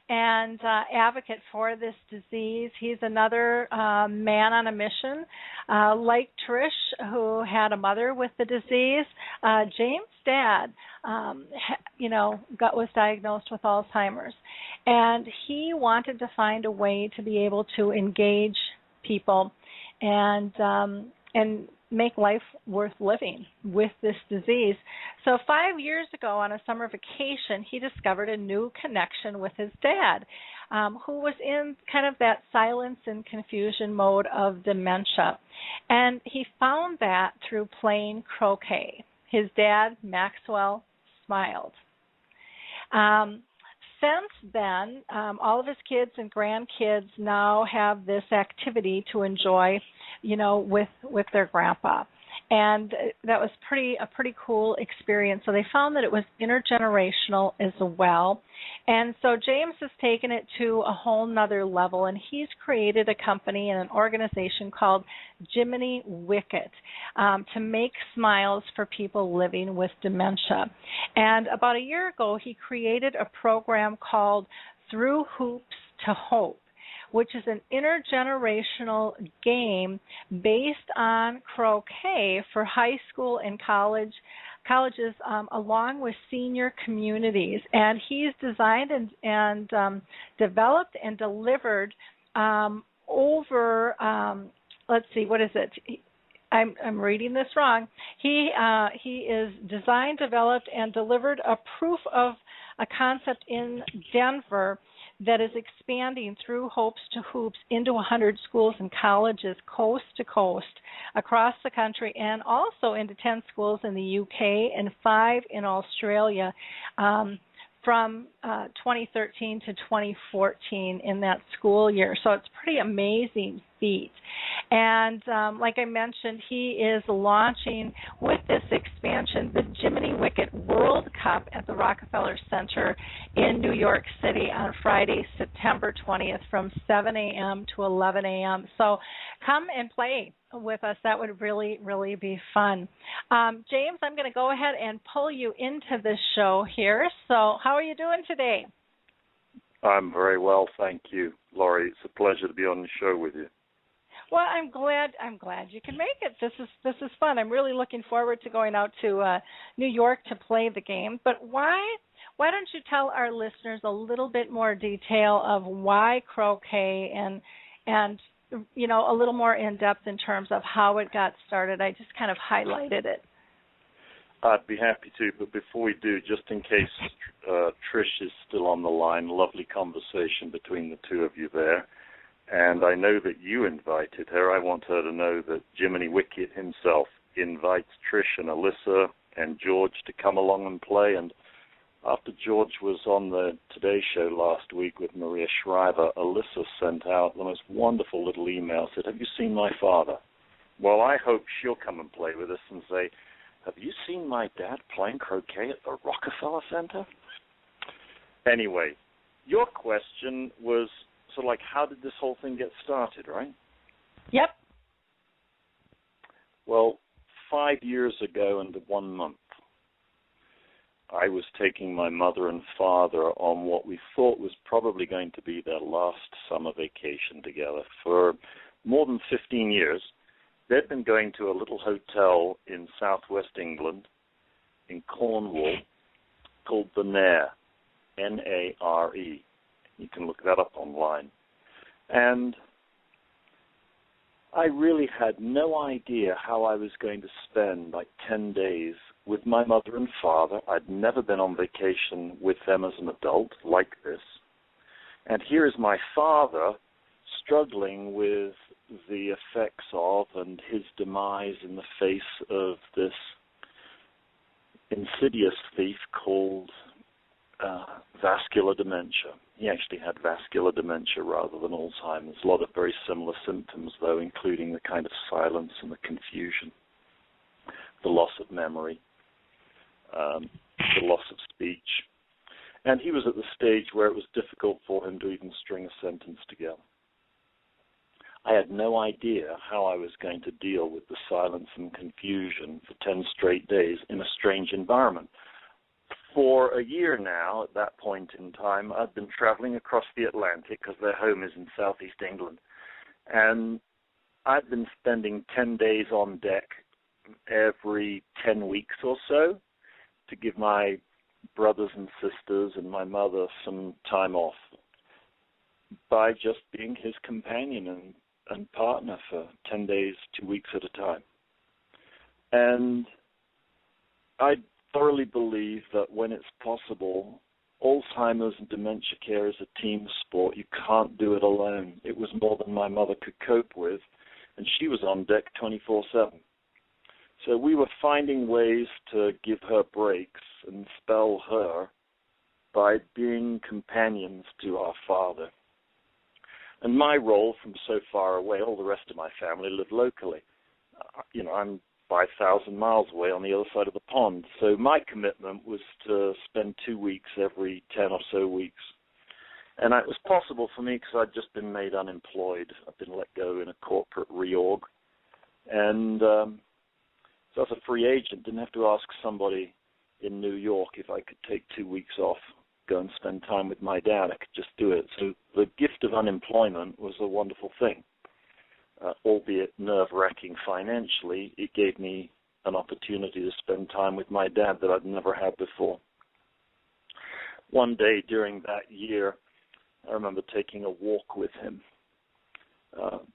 and advocate for this disease. He's another man on a mission. Like Trish, who had a mother with the disease, James' dad, was diagnosed with Alzheimer's. And he wanted to find a way to be able to engage people and make life worth living with this disease. So 5 years ago on a summer vacation, he discovered a new connection with his dad, who was in kind of that silence and confusion mode of dementia. And he found that through playing croquet. His dad, Maxwell, smiled. Since then, all of his kids and grandkids now have this activity to enjoy, with their grandpa. And that was a pretty cool experience. So they found that it was intergenerational as well. And so James has taken it to a whole nother level, and he's created a company and an organization called Jiminy Wicket to make smiles for people living with dementia. And about a year ago, he created a program called Through Hoops to Hope, which is an intergenerational game based on croquet for high school and colleges, along with senior communities. And he's designed and developed and delivered over, let's see, what is it? I'm reading this wrong. He is designed, developed, and delivered a proof of a concept in Denver that is expanding through Hopes to Hoops into 100 schools and colleges coast to coast across the country, and also into 10 schools in the UK and 5 in Australia from 2013 to 2014 in that school year. So it's pretty amazing feat. And like I mentioned, he is launching with this expansion the Jiminy Wicket World Cup at the Rockefeller Center in New York City on Friday, September 20th from 7 a.m. to 11 a.m. So come and play with us. That would really, really be fun. James, I'm going to go ahead and pull you into this show here. So how are you doing today? I'm very well, thank you, Laurie. It's a pleasure to be on the show with you. Well, I'm glad you can make it. This is fun. I'm really looking forward to going out to New York to play the game. But why don't you tell our listeners a little bit more detail of why croquet and a little more in depth in terms of how it got started. I just kind of highlighted it. I'd be happy to, but before we do, just in case Trish is still on the line, lovely conversation between the two of you there. And I know that you invited her. I want her to know that Jiminy Wicket himself invites Trish and Alyssa and George to come along and play. And after George was on the Today Show last week with Maria Shriver, Alyssa sent out the most wonderful little email, said, "Have you seen my father?" Well, I hope she'll come and play with us and say, "Have you seen my dad playing croquet at the Rockefeller Center?" Anyway, your question was sort of like, how did this whole thing get started, right? Yep. Well, 5 years ago and 1 month, I was taking my mother and father on what we thought was probably going to be their last summer vacation together. For more than 15 years, they'd been going to a little hotel in southwest England, in Cornwall, called the Nare, N-A-R-E. You can look that up online. And I really had no idea how I was going to spend like 10 days with my mother and father. I'd never been on vacation with them as an adult like this. And here is my father struggling with the effects of and his demise in the face of this insidious thief called vascular dementia. He actually had vascular dementia rather than Alzheimer's. A lot of very similar symptoms, though, including the kind of silence and the confusion, the loss of memory, the loss of speech. And he was at the stage where it was difficult for him to even string a sentence together. I had no idea how I was going to deal with the silence and confusion for 10 straight days in a strange environment. For a year now, at that point in time, I've been traveling across the Atlantic because their home is in southeast England. And I've been spending 10 days on deck every 10 weeks or so to give my brothers and sisters and my mother some time off by just being his companion and partner for 10 days, 2 weeks at a time. And I thoroughly believe that when it's possible, Alzheimer's and dementia care is a team sport. You can't do it alone. It was more than my mother could cope with, and she was on deck 24/7. So we were finding ways to give her breaks and spell her by being companions to our father. And my role from so far away, all the rest of my family live locally. I'm 5,000 miles away on the other side of the pond. So my commitment was to spend 2 weeks every 10 or so weeks. And it was possible for me because I'd just been made unemployed. I'd been let go in a corporate reorg. And so as a free agent, didn't have to ask somebody in New York if I could take 2 weeks off, go and spend time with my dad. I could just do it. So the gift of unemployment was a wonderful thing. Albeit nerve-wracking financially, it gave me an opportunity to spend time with my dad that I'd never had before. One day during that year, I remember taking a walk with him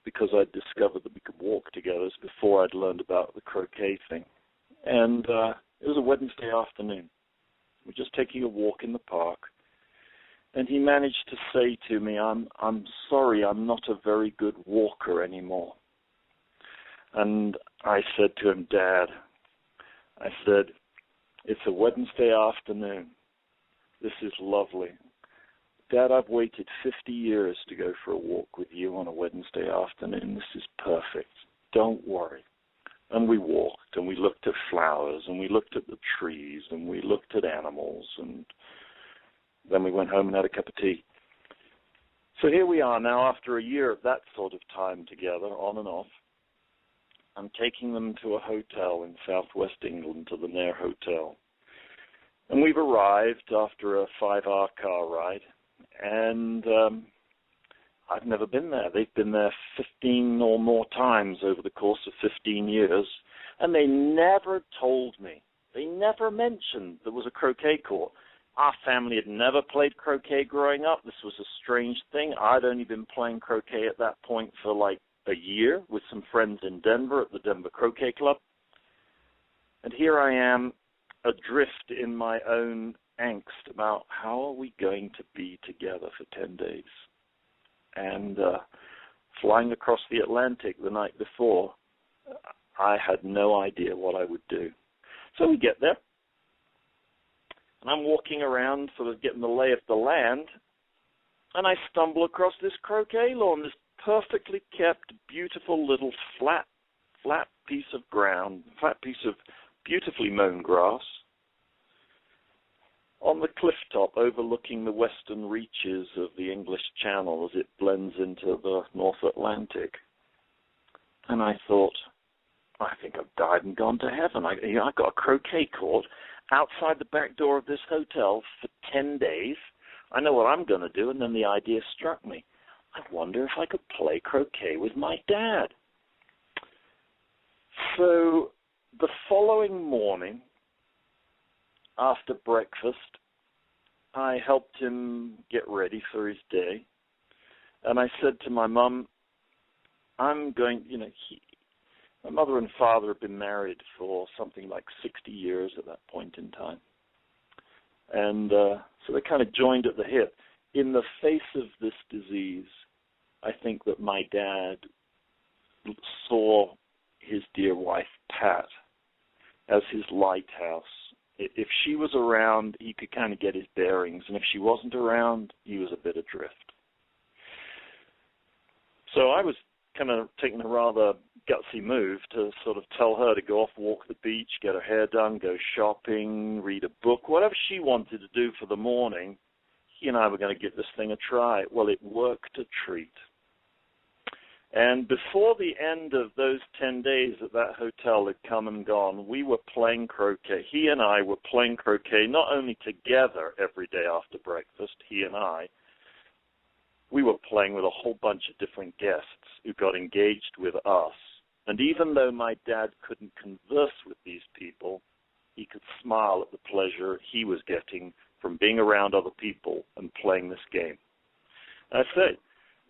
because I'd discovered that we could walk together. It was before I'd learned about the croquet thing. And it was a Wednesday afternoon. We're just taking a walk in the park. And he managed to say to me, I'm sorry, I'm not a very good walker anymore. And I said to him, Dad, I said, it's a Wednesday afternoon. This is lovely. Dad, I've waited 50 years to go for a walk with you on a Wednesday afternoon. This is perfect. Don't worry. And we walked, and we looked at flowers, and we looked at the trees, and we looked at animals, and then we went home and had a cup of tea. So here we are now after a year of that sort of time together, on and off. I'm taking them to a hotel in southwest England, to the Nare Hotel. And we've arrived after a 5-hour car ride, and I've never been there. They've been there 15 or more times over the course of 15 years, and they never told me. They never mentioned there was a croquet court. Our family had never played croquet growing up. This was a strange thing. I'd only been playing croquet at that point for like a year with some friends in Denver at the Denver Croquet Club. And here I am, adrift in my own angst about how are we going to be together for 10 days. And flying across the Atlantic the night before, I had no idea what I would do. So we get there, and I'm walking around sort of getting the lay of the land, and I stumble across this croquet lawn, this perfectly kept, beautiful little flat piece of ground, flat piece of beautifully mown grass on the cliff top overlooking the western reaches of the English Channel as it blends into the North Atlantic. And I thought, I think I've died and gone to heaven. I got a croquet court outside the back door of this hotel for 10 days. I know what I'm going to do. And then the idea struck me. I wonder if I could play croquet with my dad. So the following morning, after breakfast, I helped him get ready for his day. And I said to my mum, I'm going, my mother and father had been married for something like 60 years at that point in time. And so they kind of joined at the hip. In the face of this disease, I think that my dad saw his dear wife, Pat, as his lighthouse. If she was around, he could kind of get his bearings. And if she wasn't around, he was a bit adrift. So I was kind of taking a rather gutsy move to sort of tell her to go off, walk the beach, get her hair done, go shopping, read a book, whatever she wanted to do for the morning. He and I were going to give this thing a try. Well, it worked a treat. And before the end of those 10 days at that hotel had come and gone, we were playing croquet. He and I were playing croquet not only together every day after breakfast, he and I. We were playing with a whole bunch of different guests who got engaged with us. And even though my dad couldn't converse with these people, he could smile at the pleasure he was getting from being around other people and playing this game. I say,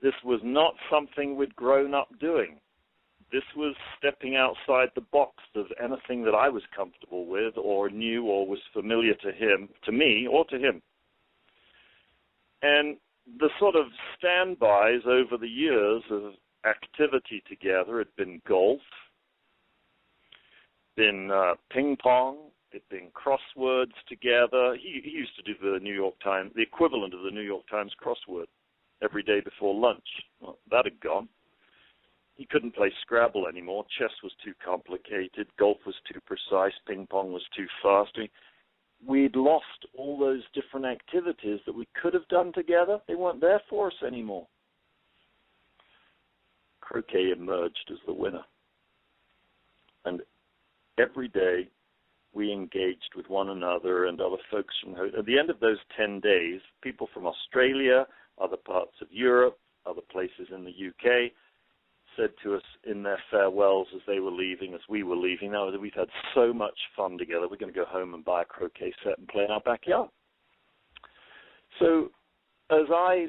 this was not something we'd grown up doing. This was stepping outside the box of anything that I was comfortable with or knew or was familiar to me or to him. And the sort of standbys over the years of activity together had been golf, been ping pong, it'd been crosswords together. He used to do the New York Times, the equivalent of the New York Times crossword every day before lunch. Well, that had gone. He couldn't play Scrabble anymore. Chess was too complicated. Golf was too precise. Ping pong was too fast. We'd lost all those different activities that we could have done together. They weren't there for us anymore. Croquet emerged as the winner. And every day we engaged with one another and other folks from at the end of those 10 days, people from Australia, other parts of Europe, other places in the UK, said to us in their farewells as they were leaving, as we were leaving, now that we've had so much fun together, we're going to go home and buy a croquet set and play in our backyard. So as I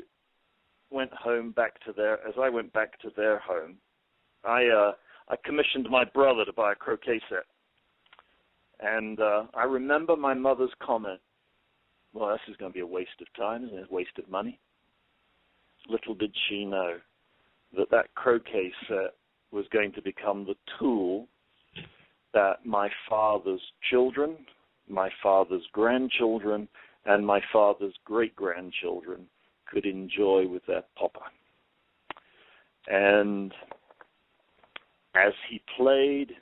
went back to their home, I commissioned my brother to buy a croquet set. And I remember my mother's comment, well, this is going to be a waste of time, isn't it? A waste of money. Little did she know that croquet set was going to become the tool that my father's children, my father's grandchildren, and my father's great-grandchildren could enjoy with their papa. And as he played,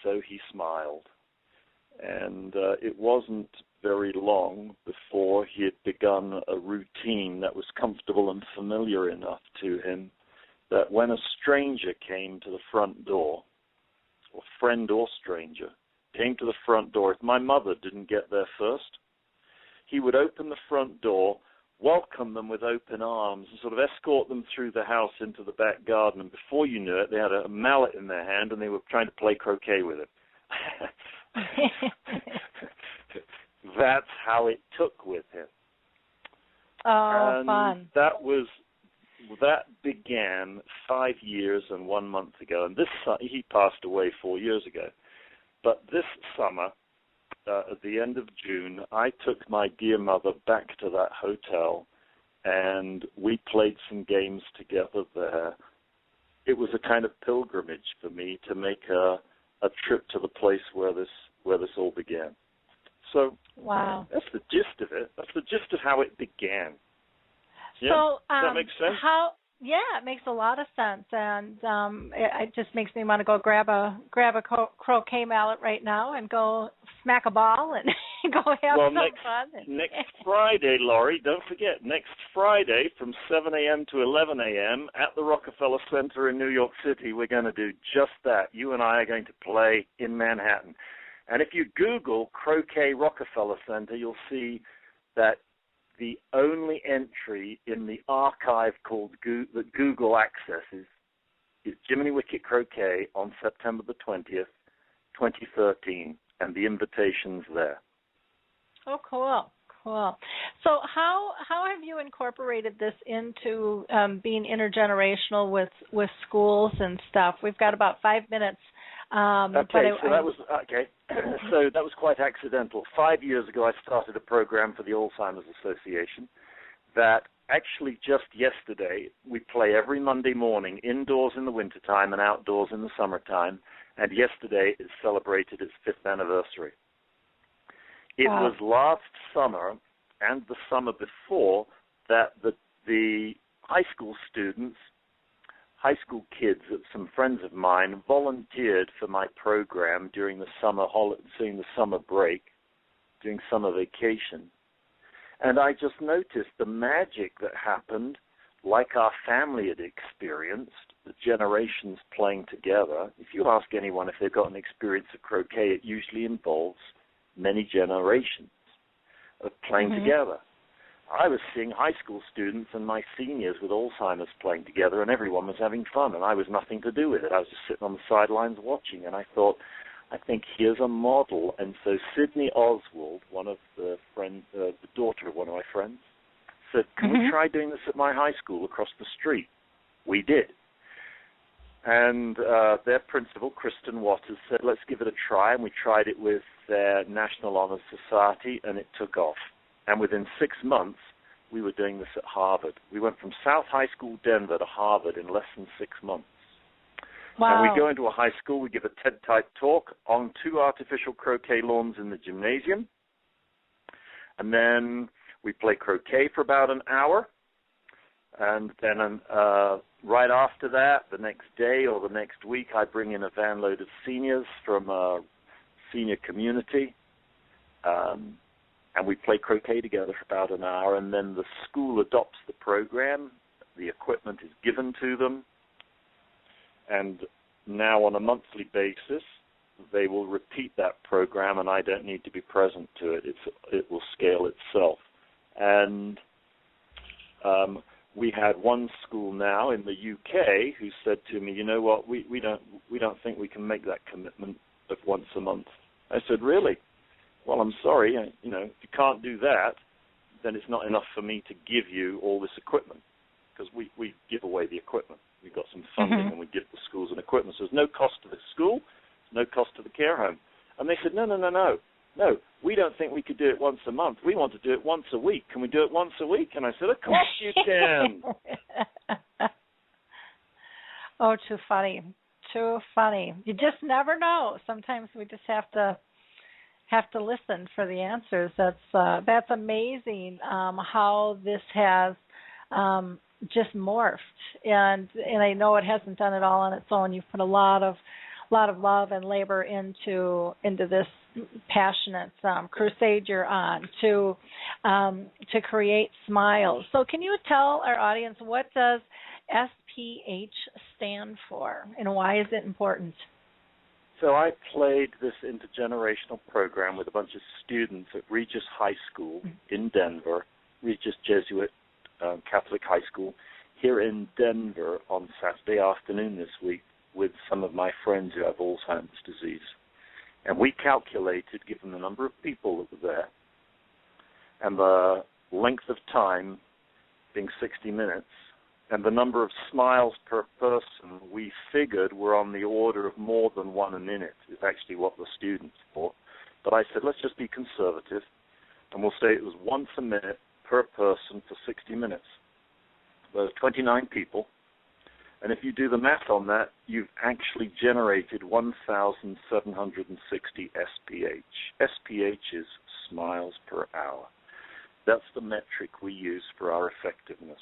so he smiled. And it wasn't very long before he had begun a routine that was comfortable and familiar enough to him that when a stranger came to the front door, or friend or stranger, came to the front door, if my mother didn't get there first, he would open the front door, welcome them with open arms, and sort of escort them through the house into the back garden. And before you knew it, they had a mallet in their hand and they were trying to play croquet with it. That's how it took with him. Oh, and fun. That was that began 5 years and 1 month ago, and he passed away 4 years ago. But this summer, at the end of June, I took my dear mother back to that hotel, and we played some games together there. It was a kind of pilgrimage for me to make a trip to the place where this all began. So wow, that's the gist of it. That's the gist of how it began. Yeah? So does that make sense? Yeah, it makes a lot of sense, and it just makes me want to go grab a croquet mallet right now and go smack a ball and go have some fun. Next Friday, Laurie, don't forget, next Friday from 7 a.m. to 11 a.m. at the Rockefeller Center in New York City, we're going to do just that. You and I are going to play in Manhattan. And if you Google Croquet Rockefeller Center, you'll see that the only entry in the archive called that Google accesses is Jiminy Wicket Croquet on September the 20th, 2013, and the invitation's there. Oh, cool. So how have you incorporated this into being intergenerational with schools and stuff? We've got about 5 minutes. So that was quite accidental. 5 years ago, I started a program for the Alzheimer's Association that actually just yesterday, we play every Monday morning, indoors in the wintertime and outdoors in the summertime, and yesterday it celebrated its 5th anniversary. It was last summer and the summer before that the high school kids, some friends of mine, volunteered for my program during the summer break, during summer vacation. And I just noticed the magic that happened, like our family had experienced, the generations playing together. If you ask anyone if they've got an experience of croquet, it usually involves many generations of playing together. I was seeing high school students and my seniors with Alzheimer's playing together, and everyone was having fun, and I was nothing to do with it. I was just sitting on the sidelines watching, and I thought, I think here's a model. And so Sydney Oswald, one of the friends, the daughter of one of my friends, said, can we try doing this at my high school across the street? We did. And their principal, Kristen Waters, said, let's give it a try, and we tried it with their National Honor Society, and it took off. And within 6 months, we were doing this at Harvard. We went from South High School, Denver, to Harvard in less than 6 months. Wow. And we go into a high school, we give a TED-type talk on 2 artificial croquet lawns in the gymnasium. And then we play croquet for about an hour. And then right after that, the next day or the next week, I bring in a van load of seniors from a senior community. And we play croquet together for about an hour, and then the school adopts the program. The equipment is given to them, and now on a monthly basis, they will repeat that program, and I don't need to be present to it. It will scale itself. And we had one school now in the UK who said to me, you know what, we don't think we can make that commitment of once a month. I said, really? Well, I'm sorry, if you can't do that, then it's not enough for me to give you all this equipment, because we give away the equipment. We've got some funding, and we give the schools an equipment. So there's no cost to the school, no cost to the care home. And they said, no, we don't think we could do it once a month. We want to do it once a week. Can we do it once a week? And I said, of course you can. Oh, too funny. You just never know. Sometimes we just have to listen for the answers. That's amazing how this has just morphed, and I know it hasn't done it all on its own. You've put a lot of love and labor into this passionate crusade you're on to create smiles. So can you tell our audience, what does SPH stand for, and why is it important? So I played this intergenerational program with a bunch of students at Regis High School in Denver, Regis Jesuit Catholic High School, here in Denver on Saturday afternoon this week with some of my friends who have Alzheimer's disease. And we calculated, given the number of people that were there and the length of time being 60 minutes, And the number of smiles per person we figured were on the order of more than 1 a minute, is actually what the students thought. But I said, let's just be conservative, and we'll say it was once a minute per person for 60 minutes. There's 29 people, and if you do the math on that, you've actually generated 1,760 SPH. SPH is smiles per hour. That's the metric we use for our effectiveness.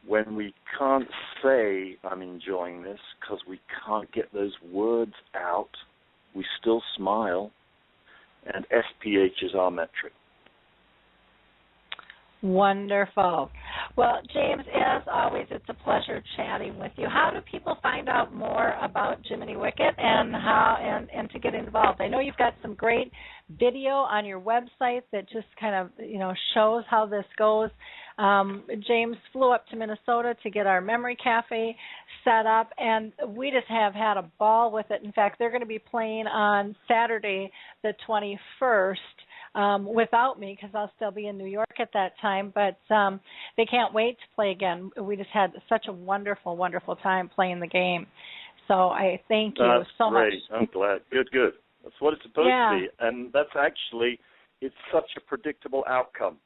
When we can't say, I'm enjoying this, because we can't get those words out, we still smile, and SPH is our metric. Wonderful. Well, James, as always, it's a pleasure chatting with you. How do people find out more about Jiminy Wicket and how and to get involved? I know you've got some great video on your website that just kind of shows how this goes. James flew up to Minnesota to get our memory cafe set up, and we just have had a ball with it. In fact, they're going to be playing on Saturday, the 21st. Without me, because I'll still be in New York at that time, but they can't wait to play again. We just had such a wonderful, wonderful time playing the game. So I thank you so much. That's great. I'm glad. Good. That's what it's supposed to be. And that's actually, it's such a predictable outcome.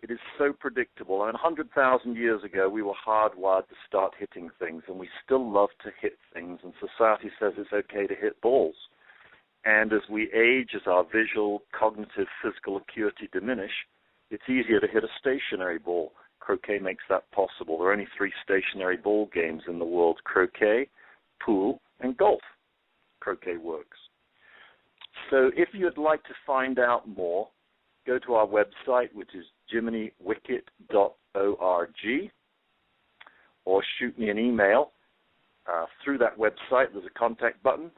It is so predictable. And 100,000 years ago, we were hardwired to start hitting things, and we still love to hit things, and society says it's okay to hit balls. And as we age, as our visual, cognitive, physical acuity diminish, it's easier to hit a stationary ball. Croquet makes that possible. There are only 3 stationary ball games in the world: croquet, pool, and golf. Croquet works. So if you'd like to find out more, go to our website, which is jiminywicket.org, or shoot me an email. Through that website, there's a contact button,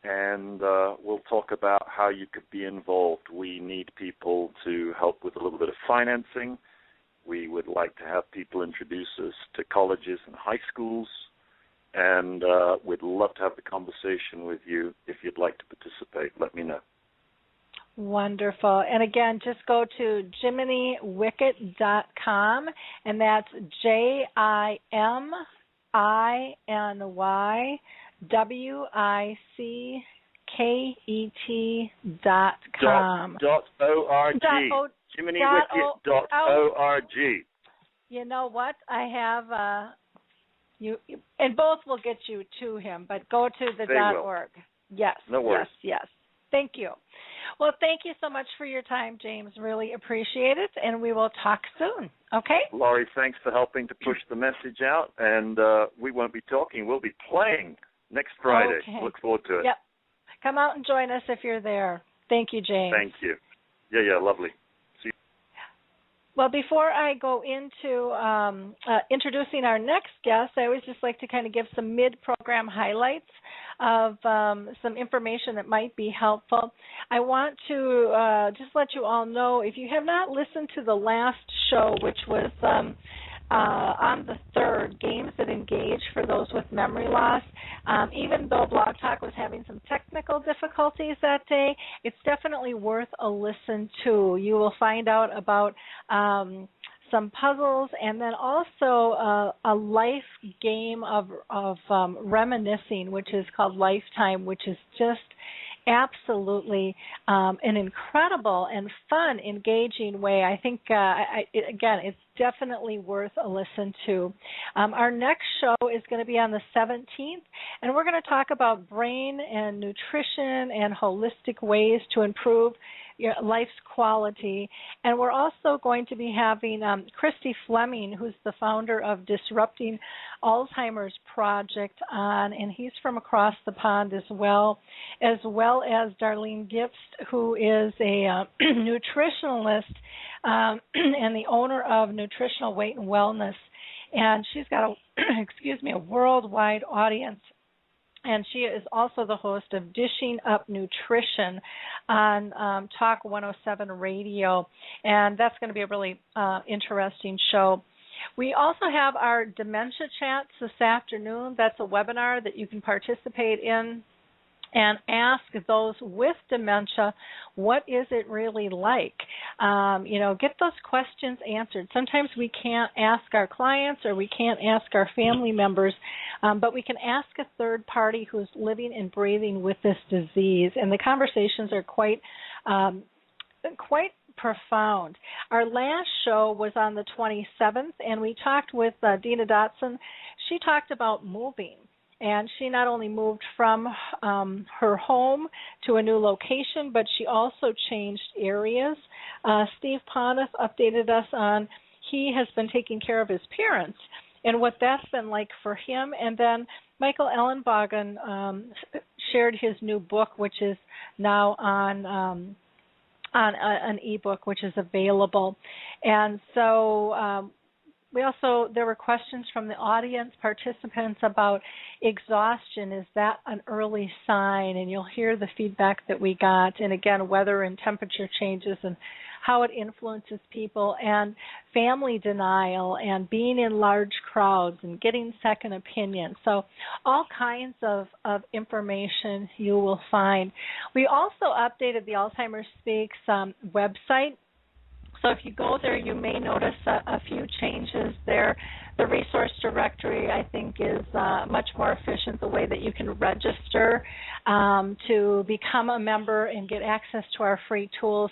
and we'll talk about how you could be involved. We need people to help with a little bit of financing. We would like to have people introduce us to colleges and high schools, and we'd love to have the conversation with you. If you'd like to participate, let me know. Wonderful. And again, just go to jiminywicket.com, and that's JIMINYWICKET.com. .org. JiminyWicket.org. You know what? I have you, and both will get you to him, but go to the .org. Yes. No worries. Yes. Thank you. Well, thank you so much for your time, James. Really appreciate it, and we will talk soon. Okay? Laurie, thanks for helping to push the message out, and we won't be talking. We'll be playing next Friday. Okay. Look forward to it. Yep. Come out and join us if you're there. Thank you, James. Thank you. Yeah, lovely. See you. Well, before I go into introducing our next guest, I always just like to kind of give some mid-program highlights of some information that might be helpful. I want to just let you all know, if you have not listened to the last show, which was on the 3rd, Games That Engage for those with memory loss, even though Blog Talk was having some technical difficulties that day, it's definitely worth a listen to. You will find out about some puzzles, and then also a life game of reminiscing, which is called Lifetime, which is just absolutely an incredible and fun, engaging way. I think, again, it's definitely worth a listen to. Our next show is going to be on the 17th, and we're going to talk about brain and nutrition and holistic ways to improve your life's quality. And we're also going to be having Christy Fleming, who's the founder of Disrupting Alzheimer's Project, on, and he's from across the pond as well as Darlene Gipst, who is a nutritionalist and the owner of Nutritional Weight and Wellness. And she's got a worldwide audience. And she is also the host of Dishing Up Nutrition on Talk 107 Radio. And that's going to be a really interesting show. We also have our Dementia Chats this afternoon. That's a webinar that you can participate in. and ask those with dementia, what is it really like? Get those questions answered. Sometimes we can't ask our clients or we can't ask our family members, but we can ask a third party who's living and breathing with this disease, and the conversations are quite profound. Our last show was on the 27th, and we talked with Dina Dotson. She talked about moving. And she not only moved from her home to a new location, but she also changed areas. Steve Pontiff updated us on he has been taking care of his parents and what that's been like for him. And then Michael Ellenbogen shared his new book, which is now on an ebook, which is available. And so there were questions from the audience participants about exhaustion. Is that an early sign? And you'll hear the feedback that we got. And again, weather and temperature changes and how it influences people, and family denial, and being in large crowds, and getting second opinions. So all kinds of information you will find. We also updated the Alzheimer's Speaks website. So if you go there, you may notice a few changes there. The resource directory, I think, is much more efficient. The way that you can register to become a member and get access to our free tools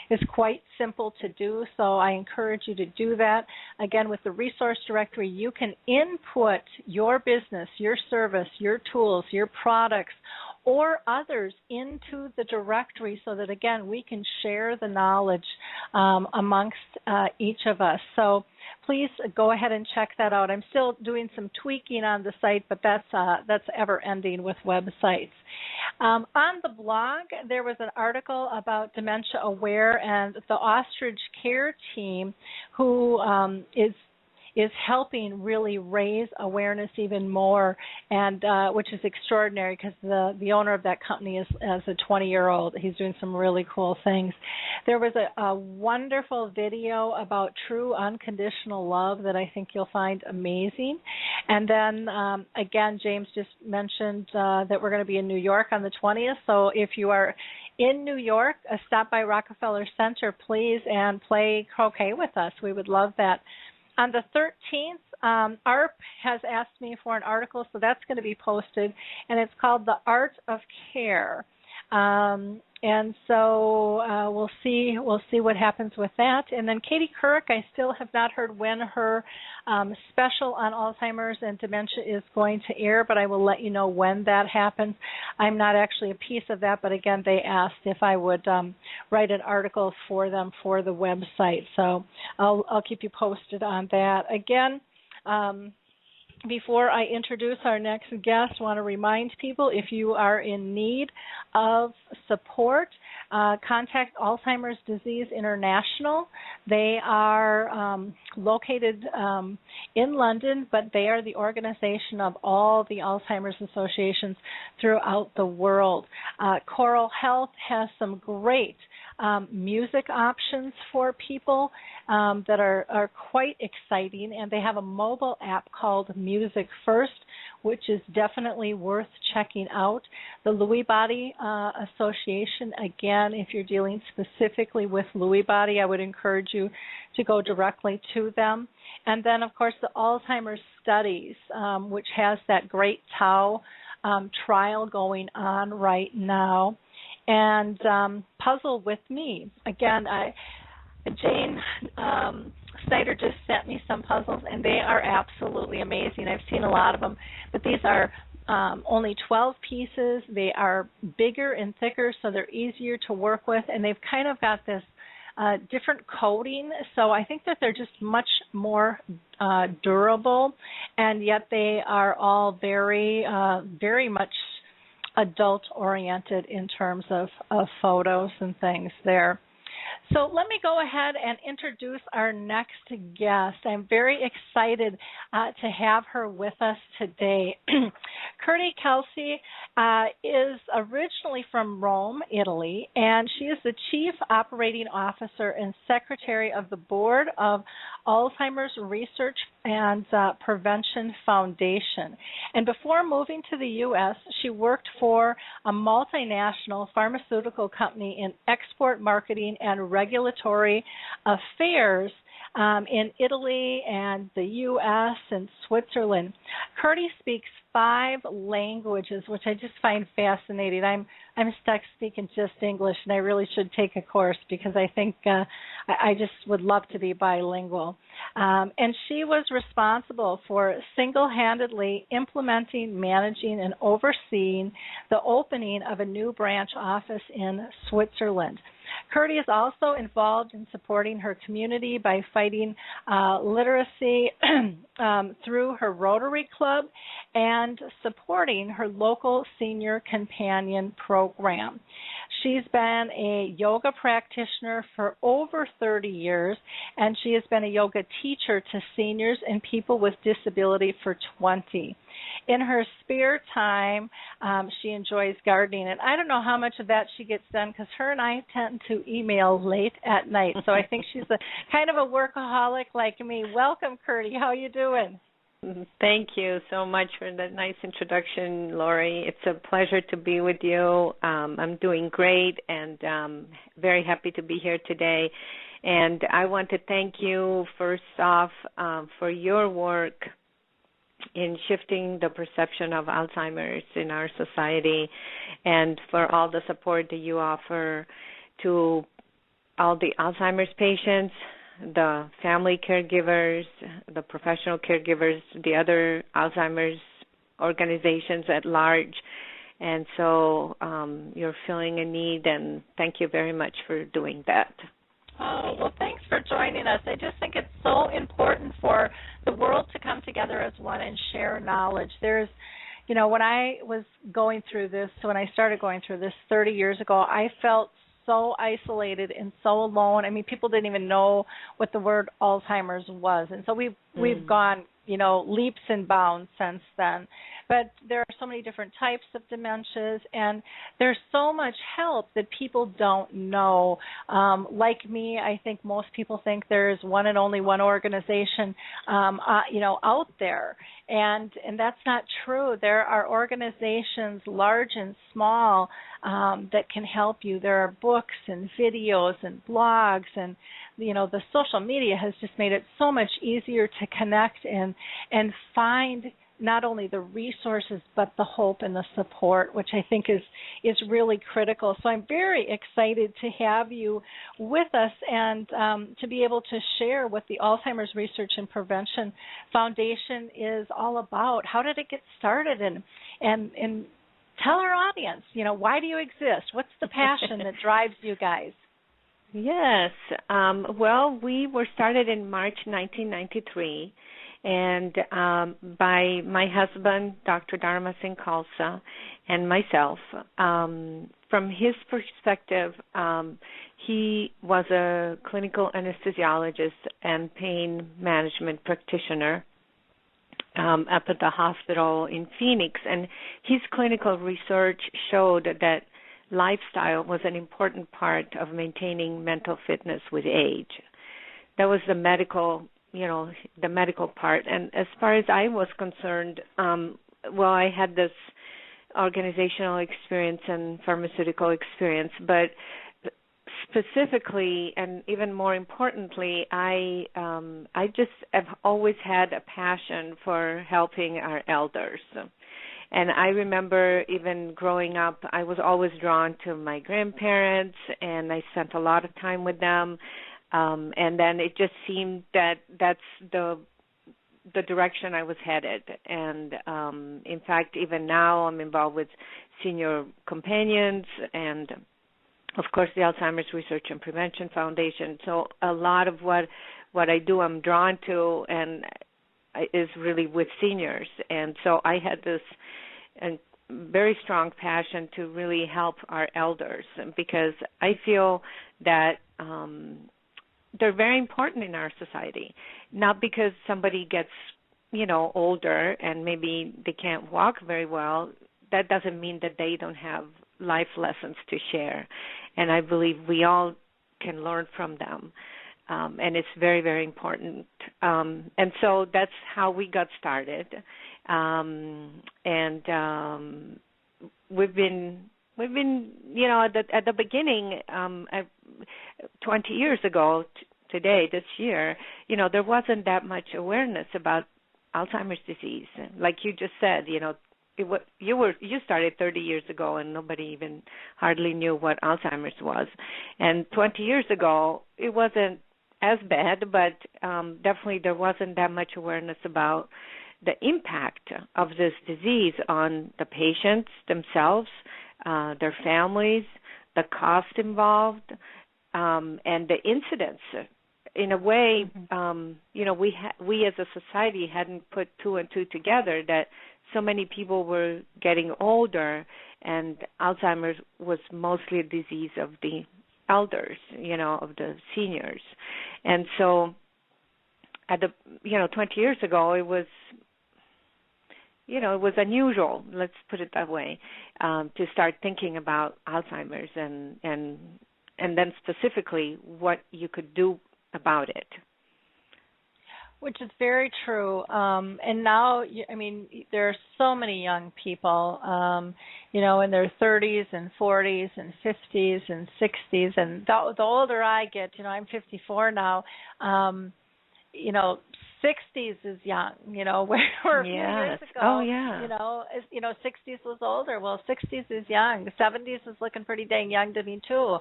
is quite simple to do. So I encourage you to do that. Again, with the resource directory, you can input your business, your service, your tools, your products, or others into the directory so that, again, we can share the knowledge amongst each of us. So please go ahead and check that out. I'm still doing some tweaking on the site, but that's ever-ending with websites. On the blog, there was an article about Dementia Aware and the Ostrich Care Team, who is helping really raise awareness even more, and which is extraordinary because the owner of that company is a 20-year-old. He's doing some really cool things. There was a wonderful video about true unconditional love that I think you'll find amazing. And then, again, James just mentioned that we're going to be in New York on the 20th, so if you are in New York, stop by Rockefeller Center, please, and play croquet with us. We would love that. On the 13th, ARP has asked me for an article, so that's going to be posted, and it's called The Art of Care. And so we'll see what happens with that. And then Katie Couric, I still have not heard when her special on Alzheimer's and dementia is going to air, but I will let you know when that happens. I'm not actually a piece of that, but again, they asked if I would write an article for them for the website. So I'll keep you posted on that. Again, before I introduce our next guest, I want to remind people, if you are in need of support, contact Alzheimer's Disease International. They are located in London, but they are the organization of all the Alzheimer's associations throughout the world. Coral Health has some great music options for people that are quite exciting, and they have a mobile app called Music First, which is definitely worth checking out. The Lewy Body Association, again, if you're dealing specifically with Lewy Body, I would encourage you to go directly to them. And then, of course, the Alzheimer's Studies, which has that great Tau trial going on right now. And Puzzle with Me. Again, Jane Snyder just sent me some puzzles, and they are absolutely amazing. I've seen a lot of them, but these are only 12 pieces. They are bigger and thicker, so they're easier to work with, and they've kind of got this different coating, so I think that they're just much more durable, and yet they are all very, very much adult-oriented in terms of photos and things there. So let me go ahead and introduce our next guest. I'm very excited to have her with us today. Kirti Khalsa is originally from Rome, Italy, and she is the Chief Operating Officer and Secretary of the Board of Alzheimer's Research and Prevention Foundation. And before moving to the U.S., she worked for a multinational pharmaceutical company in export marketing and regulatory affairs in Italy and the U.S. and Switzerland. Kirti speaks 5 languages, which I just find fascinating. I'm stuck speaking just English, and I really should take a course because I think I just would love to be bilingual. And she was responsible for single-handedly implementing, managing, and overseeing the opening of a new branch office in Switzerland. Kirti is also involved in supporting her community by fighting literacy through her Rotary Club and supporting her local senior companion program. She's been a yoga practitioner for over 30 years, and she has been a yoga teacher to seniors and people with disability for 20. In her spare time, she enjoys gardening, and I don't know how much of that she gets done because her and I tend to email late at night, so I think she's a kind of a workaholic like me. Welcome, Kirti. How are you doing? Thank you so much for that nice introduction, Lori. It's a pleasure to be with you. I'm doing great and very happy to be here today. And I want to thank you, first off, for your work in shifting the perception of Alzheimer's in our society and for all the support that you offer to all the Alzheimer's patients, the family caregivers, the professional caregivers, the other Alzheimer's organizations at large. And so you're filling a need, and thank you very much for doing that. Oh, well, thanks for joining us. I just think it's so important for the world to come together as one and share knowledge. There's, you know, when I was going through this, when I started going through this 30 years ago, I felt so isolated and so alone. I mean, people didn't even know what the word Alzheimer's was. And so we've gone, you know, leaps and bounds since then. But there are so many different types of dementias, and there's so much help that people don't know. Like me, I think most people think there's one and only one organization, you know, out there. And that's not true. There are organizations, large and small, that can help you. There are books and videos and blogs, and you know, the social media has just made it so much easier to connect and find not only the resources but the hope and the support, which I think is really critical. So I'm very excited to have you with us and to be able to share what the Alzheimer's Research and Prevention Foundation is all about. How did it get started? And tell our audience, you know, why do you exist? What's the passion that drives you guys? Yes. Well, we were started in March 1993, and by my husband, Dr. Dharma Singh Khalsa, and myself. From his perspective, he was a clinical anesthesiologist and pain management practitioner up at the hospital in Phoenix, and his clinical research showed that lifestyle was an important part of maintaining mental fitness with age. That was the medical, you know, the medical part. And as far as I was concerned, well, I had this organizational experience and pharmaceutical experience, but specifically and even more importantly, I just have always had a passion for helping our elders. And I remember even growing up, I was always drawn to my grandparents, and I spent a lot of time with them. And then it just seemed that that's the direction I was headed. And in fact, even now I'm involved with senior companions and, of course, the Alzheimer's Research and Prevention Foundation. So a lot of what I do I'm drawn to and is really with seniors. And so I had this very strong passion to really help our elders because I feel that they're very important in our society, not because somebody gets, you know, older and maybe they can't walk very well. That doesn't mean that they don't have life lessons to share, and I believe we all can learn from them. and it's very, very important. And so that's how we got started. We've been, at the beginning, 20 years ago today, this year, there wasn't that much awareness about Alzheimer's disease. Like you just said, you started 30 years ago and nobody even hardly knew what Alzheimer's was. And 20 years ago, it wasn't as bad, but definitely there wasn't that much awareness about the impact of this disease on the patients themselves, their families, the cost involved, and the incidence. In a way, we as a society hadn't put two and two together, that so many people were getting older, and Alzheimer's was mostly a disease of the elders, of the seniors. And so, 20 years ago, it was unusual, let's put it that way, to start thinking about Alzheimer's and then specifically what you could do about it. Which is very true. And now, there are so many young people, in their 30s and 40s and 50s and 60s. And the older I get, I'm 54 now, 60s is young, where a few years ago, 60s was older. Well, 60s is young. The 70s is looking pretty dang young to me, too.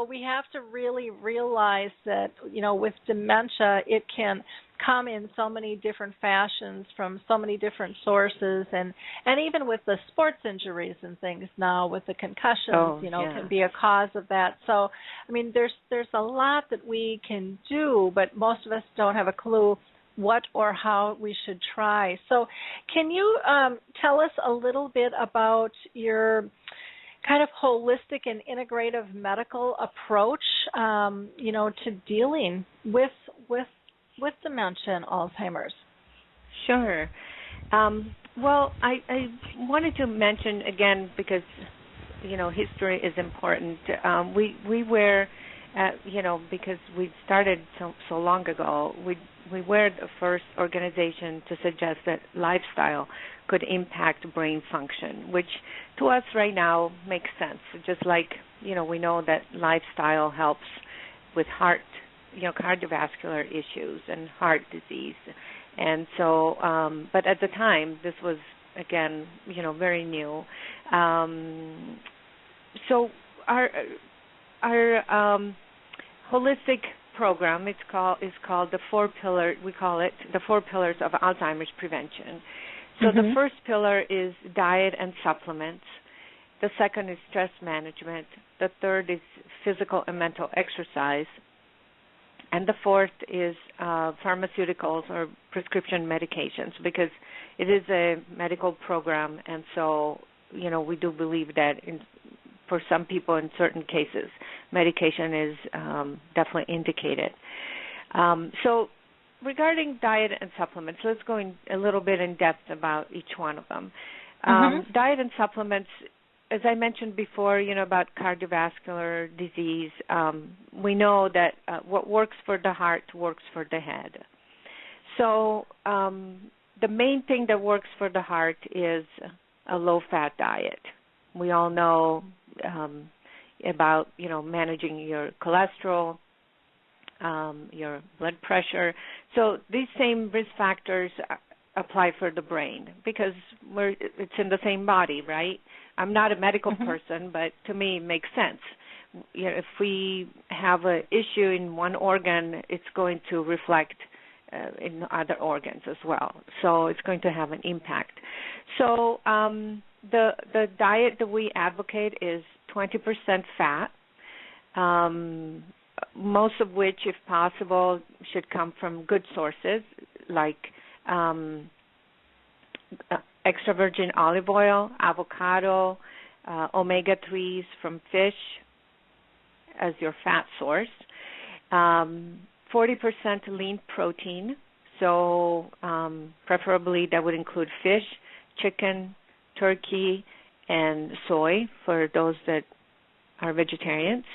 We have to really realize that, with dementia, it can come in so many different fashions from so many different sources, and even with the sports injuries and things now, with the concussions, can be a cause of that. So, there's a lot that we can do, but most of us don't have a clue what or how we should try. So can you tell us a little bit about your kind of holistic and integrative medical approach, to dealing with dementia and Alzheimer's? Sure. Well, I wanted to mention again, because history is important. We were, because we started so long ago, we were the first organization to suggest that lifestyle could impact brain function, which to us right now makes sense. Just like, we know that lifestyle helps with heart, cardiovascular issues and heart disease. And so, but at the time, this was, again, very new. So our holistic program is called the 4 Pillars. We call it the 4 Pillars of Alzheimer's Prevention. So the first pillar is diet and supplements. The second is stress management. The third is physical and mental exercise. And the fourth is pharmaceuticals or prescription medications, because it is a medical program, and so we do believe that for some people in certain cases, medication is definitely indicated. So regarding diet and supplements, let's go in a little bit in depth about each one of them. Diet and supplements, as I mentioned before, about cardiovascular disease, we know that what works for the heart works for the head. So the main thing that works for the heart is a low-fat diet. We all know about, managing your cholesterol, your blood pressure. So these same risk factors apply for the brain, because it's in the same body, right? I'm not a medical person, but to me it makes sense. If we have an issue in one organ, it's going to reflect in other organs as well. So it's going to have an impact. So the diet that we advocate is 20% fat, most of which, if possible, should come from good sources like extra virgin olive oil, avocado, omega-3s from fish as your fat source, 40% lean protein, so preferably that would include fish, chicken, turkey, and soy for those that are vegetarians.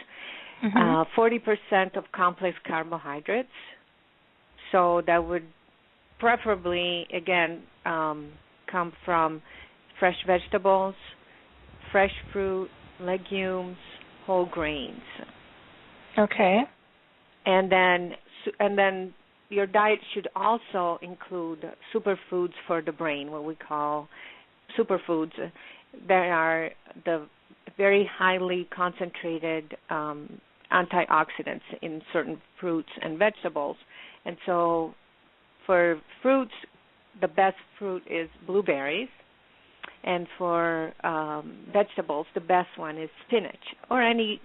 Mm-hmm. 40% of complex carbohydrates. So that would preferably, again, come from fresh vegetables, fresh fruit, legumes, whole grains. Okay. And then your diet should also include superfoods for the brain, what we call superfoods. There are the very highly concentrated antioxidants in certain fruits and vegetables. And so for fruits, the best fruit is blueberries. And for vegetables, the best one is spinach or any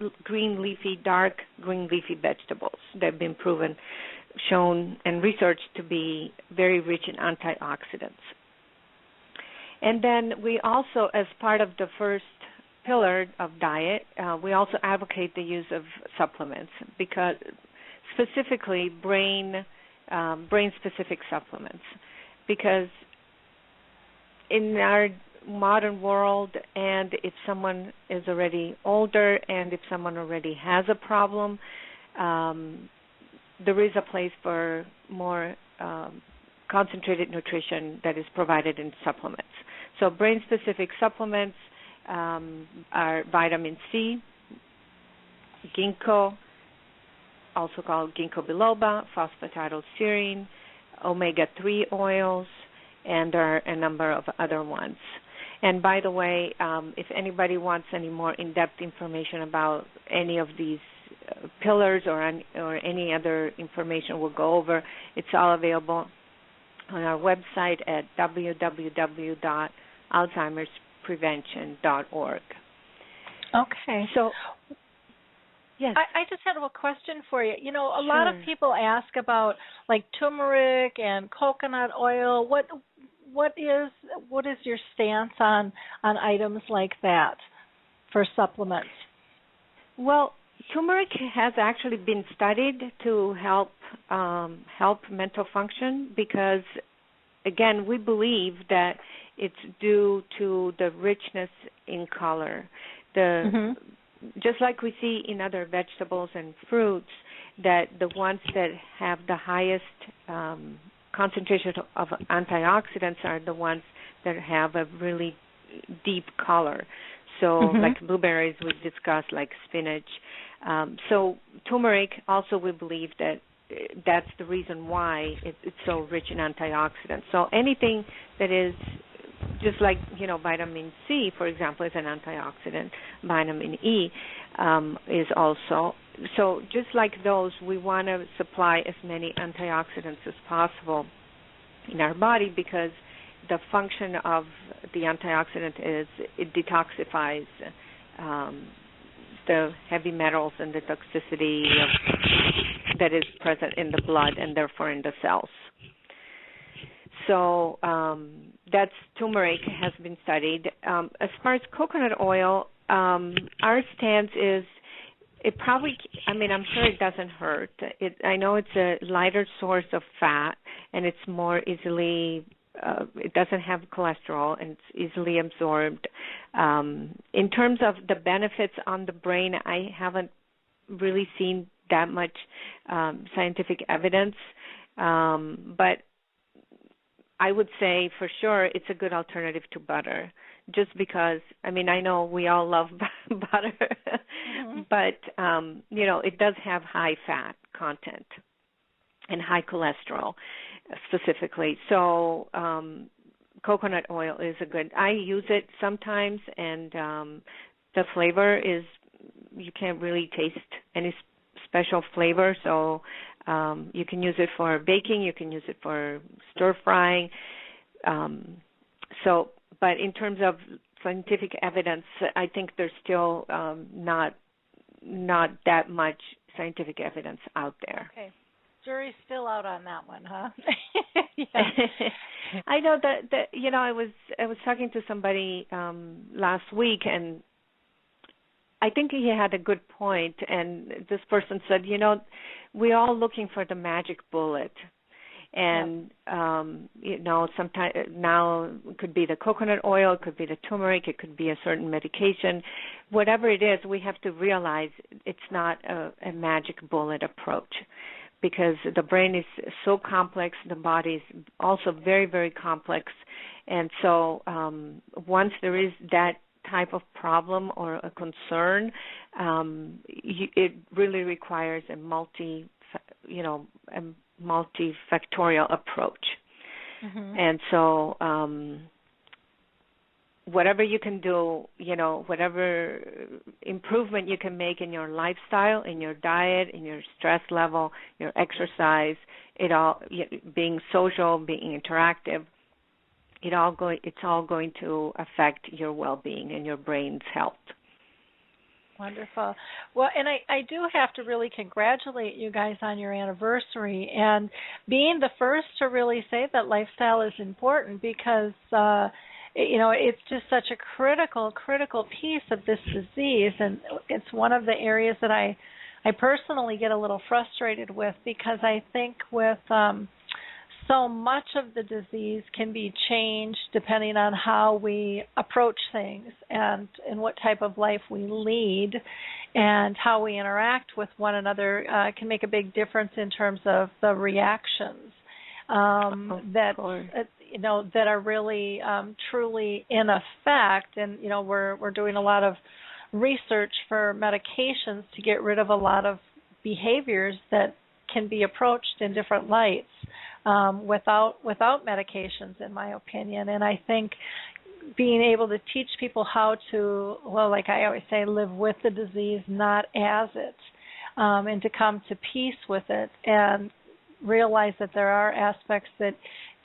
dark green leafy vegetables that have been shown and researched to be very rich in antioxidants. And then we also, as part of the first pillar of diet, we also advocate the use of supplements, because specifically brain-specific supplements, because in our modern world, and if someone is already older and if someone already has a problem, there is a place for more concentrated nutrition that is provided in supplements. So brain-specific supplements are vitamin C, ginkgo, also called ginkgo biloba, phosphatidylserine, omega-3 oils, and there are a number of other ones. And by the way, if anybody wants any more in-depth information about any of these pillars or any other information we'll go over, it's all available on our website at www.alzheimersprevention.org. Okay. So, yes. I just had a question for you. You know, a lot of people ask about like turmeric and coconut oil. What is your stance on items like that for supplements? Well, turmeric has actually been studied to help mental function, because, again, we believe that it's due to the richness in color. Just like we see in other vegetables and fruits, that the ones that have the highest concentration of antioxidants are the ones that have a really deep color. So like blueberries we discussed, like spinach. So turmeric also, we believe that that's the reason why it's so rich in antioxidants. So anything that is just like, vitamin C, for example, is an antioxidant. Vitamin E is also. So just like those, we want to supply as many antioxidants as possible in our body, because the function of the antioxidant is it detoxifies the heavy metals and the toxicity that is present in the blood and therefore in the cells. So that's turmeric has been studied. As far as coconut oil, our stance is it probably, I'm sure it doesn't hurt. I know it's a lighter source of fat, and it's more easily, it doesn't have cholesterol, and it's easily absorbed. In terms of the benefits on the brain, I haven't really seen that much scientific evidence, but I would say for sure it's a good alternative to butter, just because, I know we all love butter, but, it does have high fat content and high cholesterol specifically. So coconut oil is I use it sometimes, and the flavor is, you can't really taste any special flavor, so you can use it for baking, you can use it for stir frying. But in terms of scientific evidence, I think there's still not that much scientific evidence out there. Okay. Jury's still out on that one, huh? I know that I was talking to somebody last week, and I think he had a good point, and this person said, we're all looking for the magic bullet. And sometimes now it could be the coconut oil, it could be the turmeric, it could be a certain medication. Whatever it is, we have to realize it's not a magic bullet approach, because the brain is so complex, the body is also very, very complex. And so once there is that type of problem or a concern, it really requires a multifactorial approach. And so whatever you can do, whatever improvement you can make in your lifestyle, in your diet, in your stress level, your exercise, being social, being interactive, it's all going to affect your well-being and your brain's health. Wonderful. Well, and I do have to really congratulate you guys on your anniversary and being the first to really say that lifestyle is important, because it's just such a critical piece of this disease, and it's one of the areas that I personally get a little frustrated with, because I think with so much of the disease can be changed depending on how we approach things and what type of life we lead, and how we interact with one another can make a big difference in terms of the reactions that are really truly in effect. And we're doing a lot of research for medications to get rid of a lot of behaviors that can be approached in different lights without medications, in my opinion. And I think being able to teach people how to, like I always say, live with the disease, not as it, and to come to peace with it and realize that there are aspects that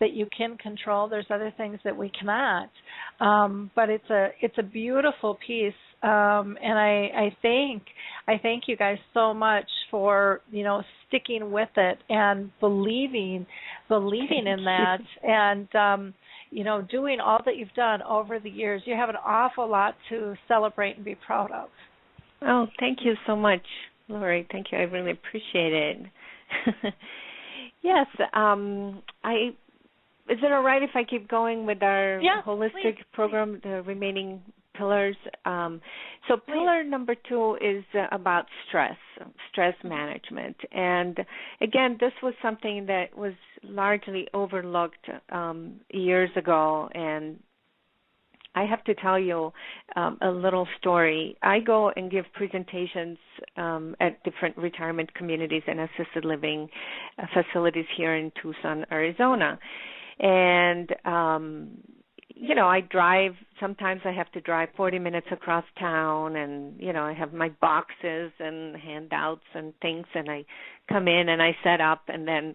you can control. There's other things that we cannot. But it's a beautiful piece. And I thank you guys so much for sticking with it and believing in that, and doing all that you've done over the years. You have an awful lot to celebrate and be proud of. Oh, thank you so much, Lori. Thank you. I really appreciate it. Yes. Is it all right if I keep going with our holistic program, the remaining pillars? So pillar number 2 is about stress management. And again, this was something that was largely overlooked years ago. And I have to tell you a little story. I go and give presentations at different retirement communities and assisted living facilities here in Tucson, Arizona. And I drive. Sometimes I have to drive 40 minutes across town, and I have my boxes and handouts and things, and I come in and I set up, and then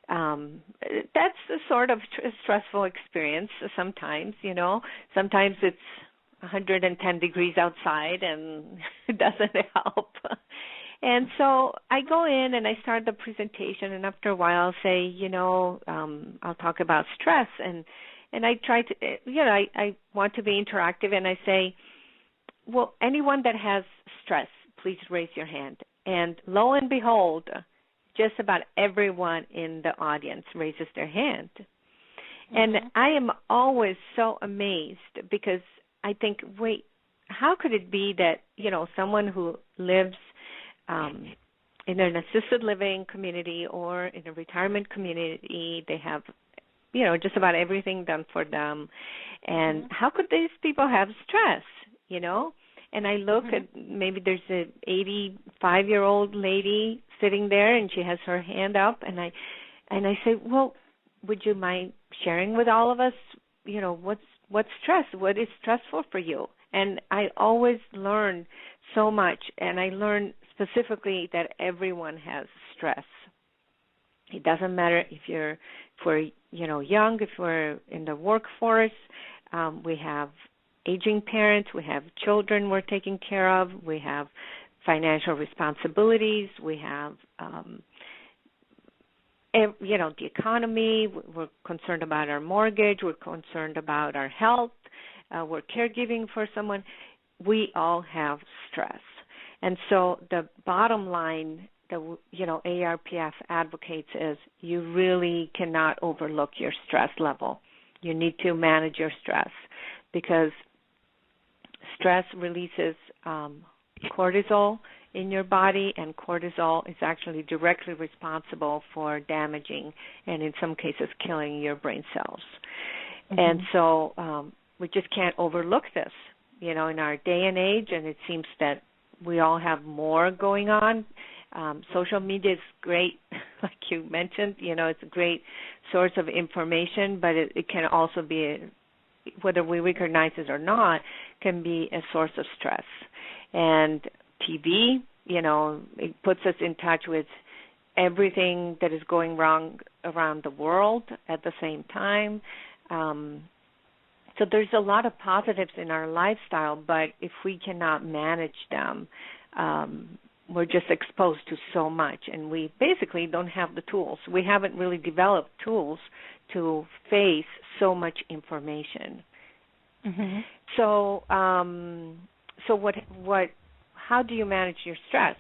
that's a sort of stressful experience sometimes. Sometimes it's 110 degrees outside and it doesn't help. And so I go in and I start the presentation, and after a while I'll say, I'll talk about stress, and I try to, I want to be interactive, and I say, well, anyone that has stress, please raise your hand. And lo and behold, just about everyone in the audience raises their hand. Mm-hmm. And I am always so amazed, because I think, wait, how could it be that, someone who lives in an assisted living community or in a retirement community, they have just about everything done for them. And how could these people have stress, And I look at, maybe there's an 85-year-old lady sitting there, and she has her hand up, and I say, well, would you mind sharing with all of us, what's stress? What is stressful for you? And I always learn so much, and I learn specifically that everyone has stress. It doesn't matter if we're young, if we're in the workforce, we have aging parents, we have children we're taking care of, we have financial responsibilities, we have, the economy, we're concerned about our mortgage, we're concerned about our health, we're caregiving for someone. We all have stress. And so the bottom line the ARPF advocates is you really cannot overlook your stress level. You need to manage your stress because stress releases cortisol in your body, and cortisol is actually directly responsible for damaging and in some cases killing your brain cells. Mm-hmm. And so we just can't overlook this, in our day and age, and it seems that we all have more going on. Social media is great, like you mentioned, it's a great source of information, but it can also be, whether we recognize it or not, can be a source of stress. And TV, it puts us in touch with everything that is going wrong around the world at the same time. So there's a lot of positives in our lifestyle, but if we cannot manage them, we're just exposed to so much, and we basically don't have the tools. We haven't really developed tools to face so much information. Mm-hmm. So, how do you manage your stress?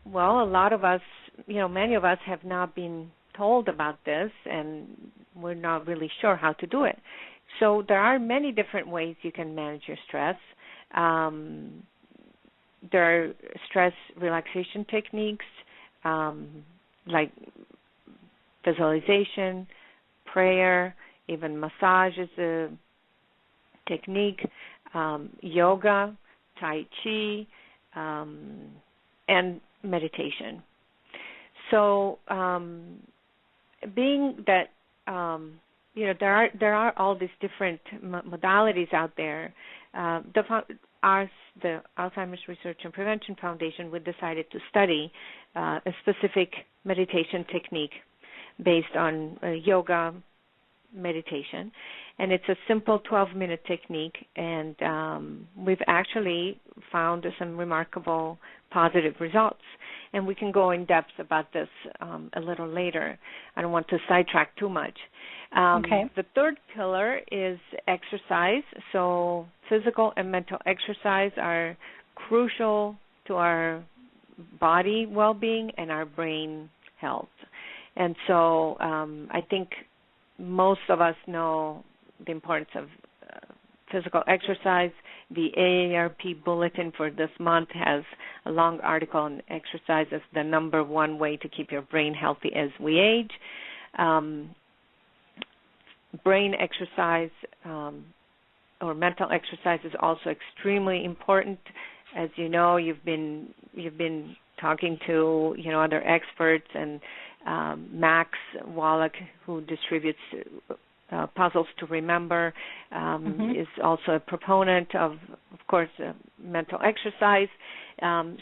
Well, a lot of us, many of us have not been told about this, and we're not really sure how to do it. So there are many different ways you can manage your stress. There are stress relaxation techniques like visualization, prayer, even massage is a technique, yoga, tai chi, and meditation. So being that there are all these different modalities out there, the Alzheimer's Research and Prevention Foundation, we decided to study a specific meditation technique based on yoga meditation. And it's a simple 12-minute technique, and we've actually found some remarkable positive results. And we can go in depth about this a little later. I don't want to sidetrack too much. Okay. The third pillar is exercise. So physical and mental exercise are crucial to our body well-being and our brain health. And so I think most of us know the importance of physical exercise. The AARP bulletin for this month has a long article on exercise as the number one way to keep your brain healthy as we age. Brain exercise or mental exercise is also extremely important. As you know, you've been talking to other experts, and Max Wallach, who distributes Puzzles to Remember, is also a proponent of course, mental exercise.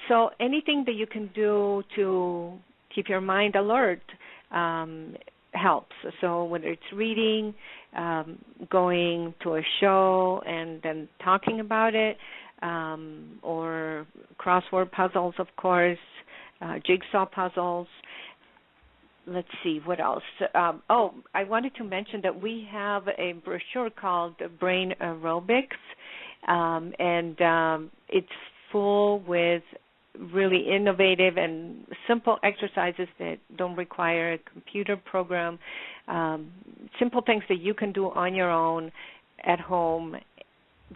So anything that you can do to keep your mind alert helps. So whether it's reading, going to a show and then talking about it, or crossword puzzles, of course, jigsaw puzzles. Let's see, what else? I wanted to mention that we have a brochure called Brain Aerobics, and it's full with really innovative and simple exercises that don't require a computer program, simple things that you can do on your own at home,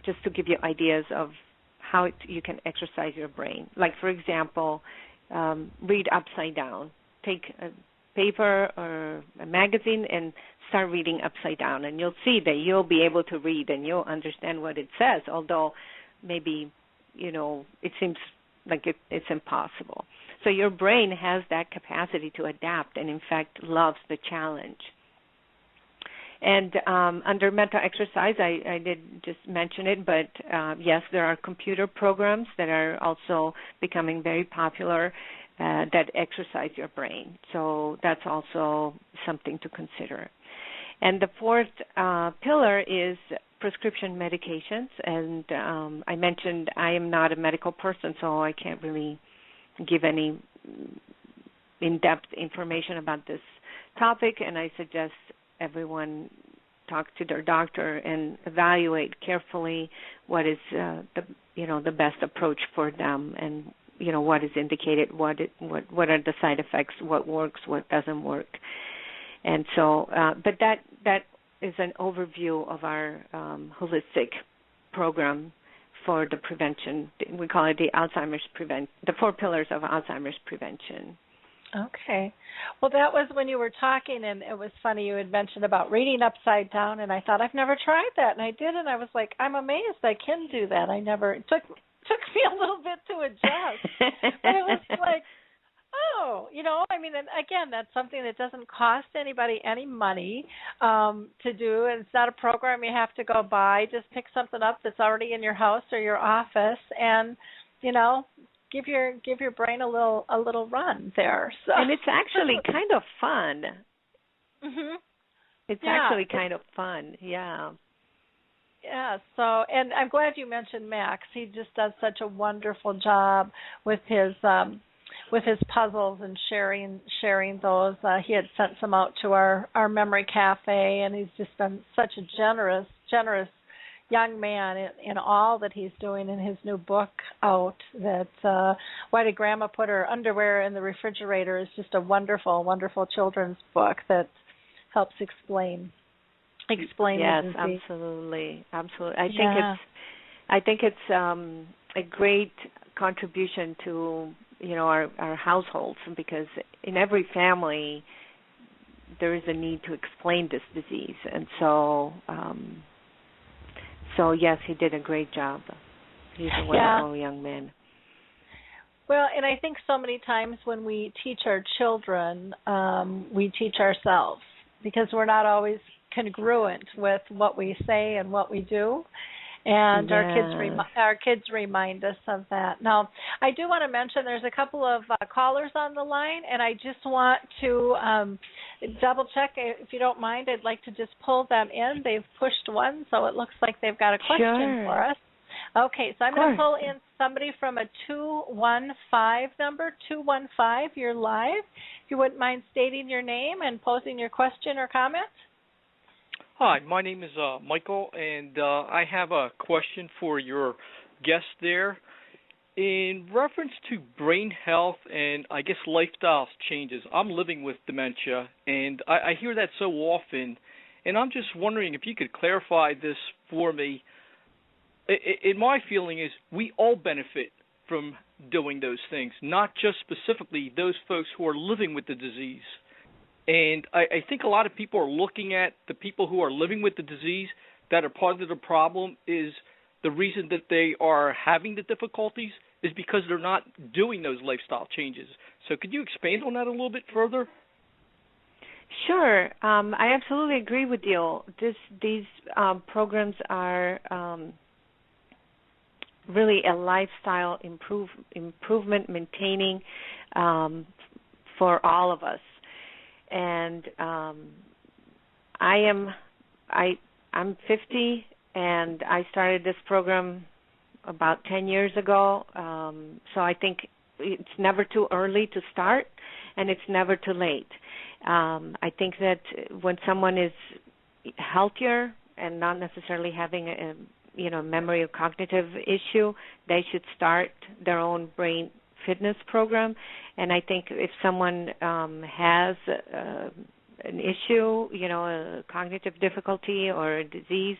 just to give you ideas of how you can exercise your brain. Like, for example, read upside down. Take a paper or a magazine and start reading upside down, and you'll see that you'll be able to read and you'll understand what it says, although maybe, it seems like it's impossible. So your brain has that capacity to adapt and, in fact, loves the challenge. And under mental exercise, I did just mention it, but yes, there are computer programs that are also becoming very popular that exercise your brain. So that's also something to consider. And the fourth pillar is prescription medications. And I mentioned I am not a medical person, so I can't really give any in-depth information about this topic, and I suggest everyone talk to their doctor and evaluate carefully what is the best approach for them and what is indicated, what are the side effects, what works, what doesn't work. And so, but that is an overview of our holistic program for the prevention. We call it the 4 pillars of Alzheimer's prevention. Okay. Well, that was when you were talking, and it was funny. You had mentioned about reading upside down, and I thought, I've never tried that, and I did, and I was like, I'm amazed I can do that. It took me a little bit to adjust, but it was like, and again, that's something that doesn't cost anybody any money to do, and it's not a program you have to go buy. Just pick something up that's already in your house or your office, and give your brain a little run there. So. And it's actually kind of fun. Mhm. It's actually kind of fun. Yeah. Yeah. So, and I'm glad you mentioned Max. He just does such a wonderful job with his puzzles and sharing those. He had sent some out to our memory cafe, and he's just been such a generous young man in all that he's doing in his new book out. That Why Did Grandma Put Her Underwear in the Refrigerator is just a wonderful, wonderful children's book that helps explain. Yes, absolutely. I think it's a great contribution to our households, because in every family there is a need to explain this disease, and so yes, he did a great job. He's a wonderful young man. Well, and I think so many times when we teach our children, we teach ourselves, because we're not always congruent with what we say and what we do. And our kids remind us of that. Now, I do want to mention there's a couple of callers on the line, and I just want to double check, if you don't mind. I'd like to just pull them in. They've pushed one, so it looks like they've got a question for us. Okay, so I'm going to pull in somebody from a 215 number. 215, you're live. If you wouldn't mind stating your name and posing your question or comment. Hi, my name is Michael, and I have a question for your guest there. In reference to brain health and, I guess, lifestyle changes, I'm living with dementia, and I hear that so often, and I'm just wondering if you could clarify this for me. In my feeling is we all benefit from doing those things, not just specifically those folks who are living with the disease. And I think a lot of people are looking at the people who are living with the disease that are part of the problem is the reason that they are having the difficulties is because they're not doing those lifestyle changes. So could you expand on that a little bit further? Sure. I absolutely agree with you. These programs are really a lifestyle improvement, maintaining for all of us. And I'm 50, and I started this program about 10 years ago. So I think it's never too early to start, and it's never too late. I think that when someone is healthier and not necessarily having a memory or cognitive issue, they should start their own brain fitness program. And I think if someone has an issue, a cognitive difficulty or a disease,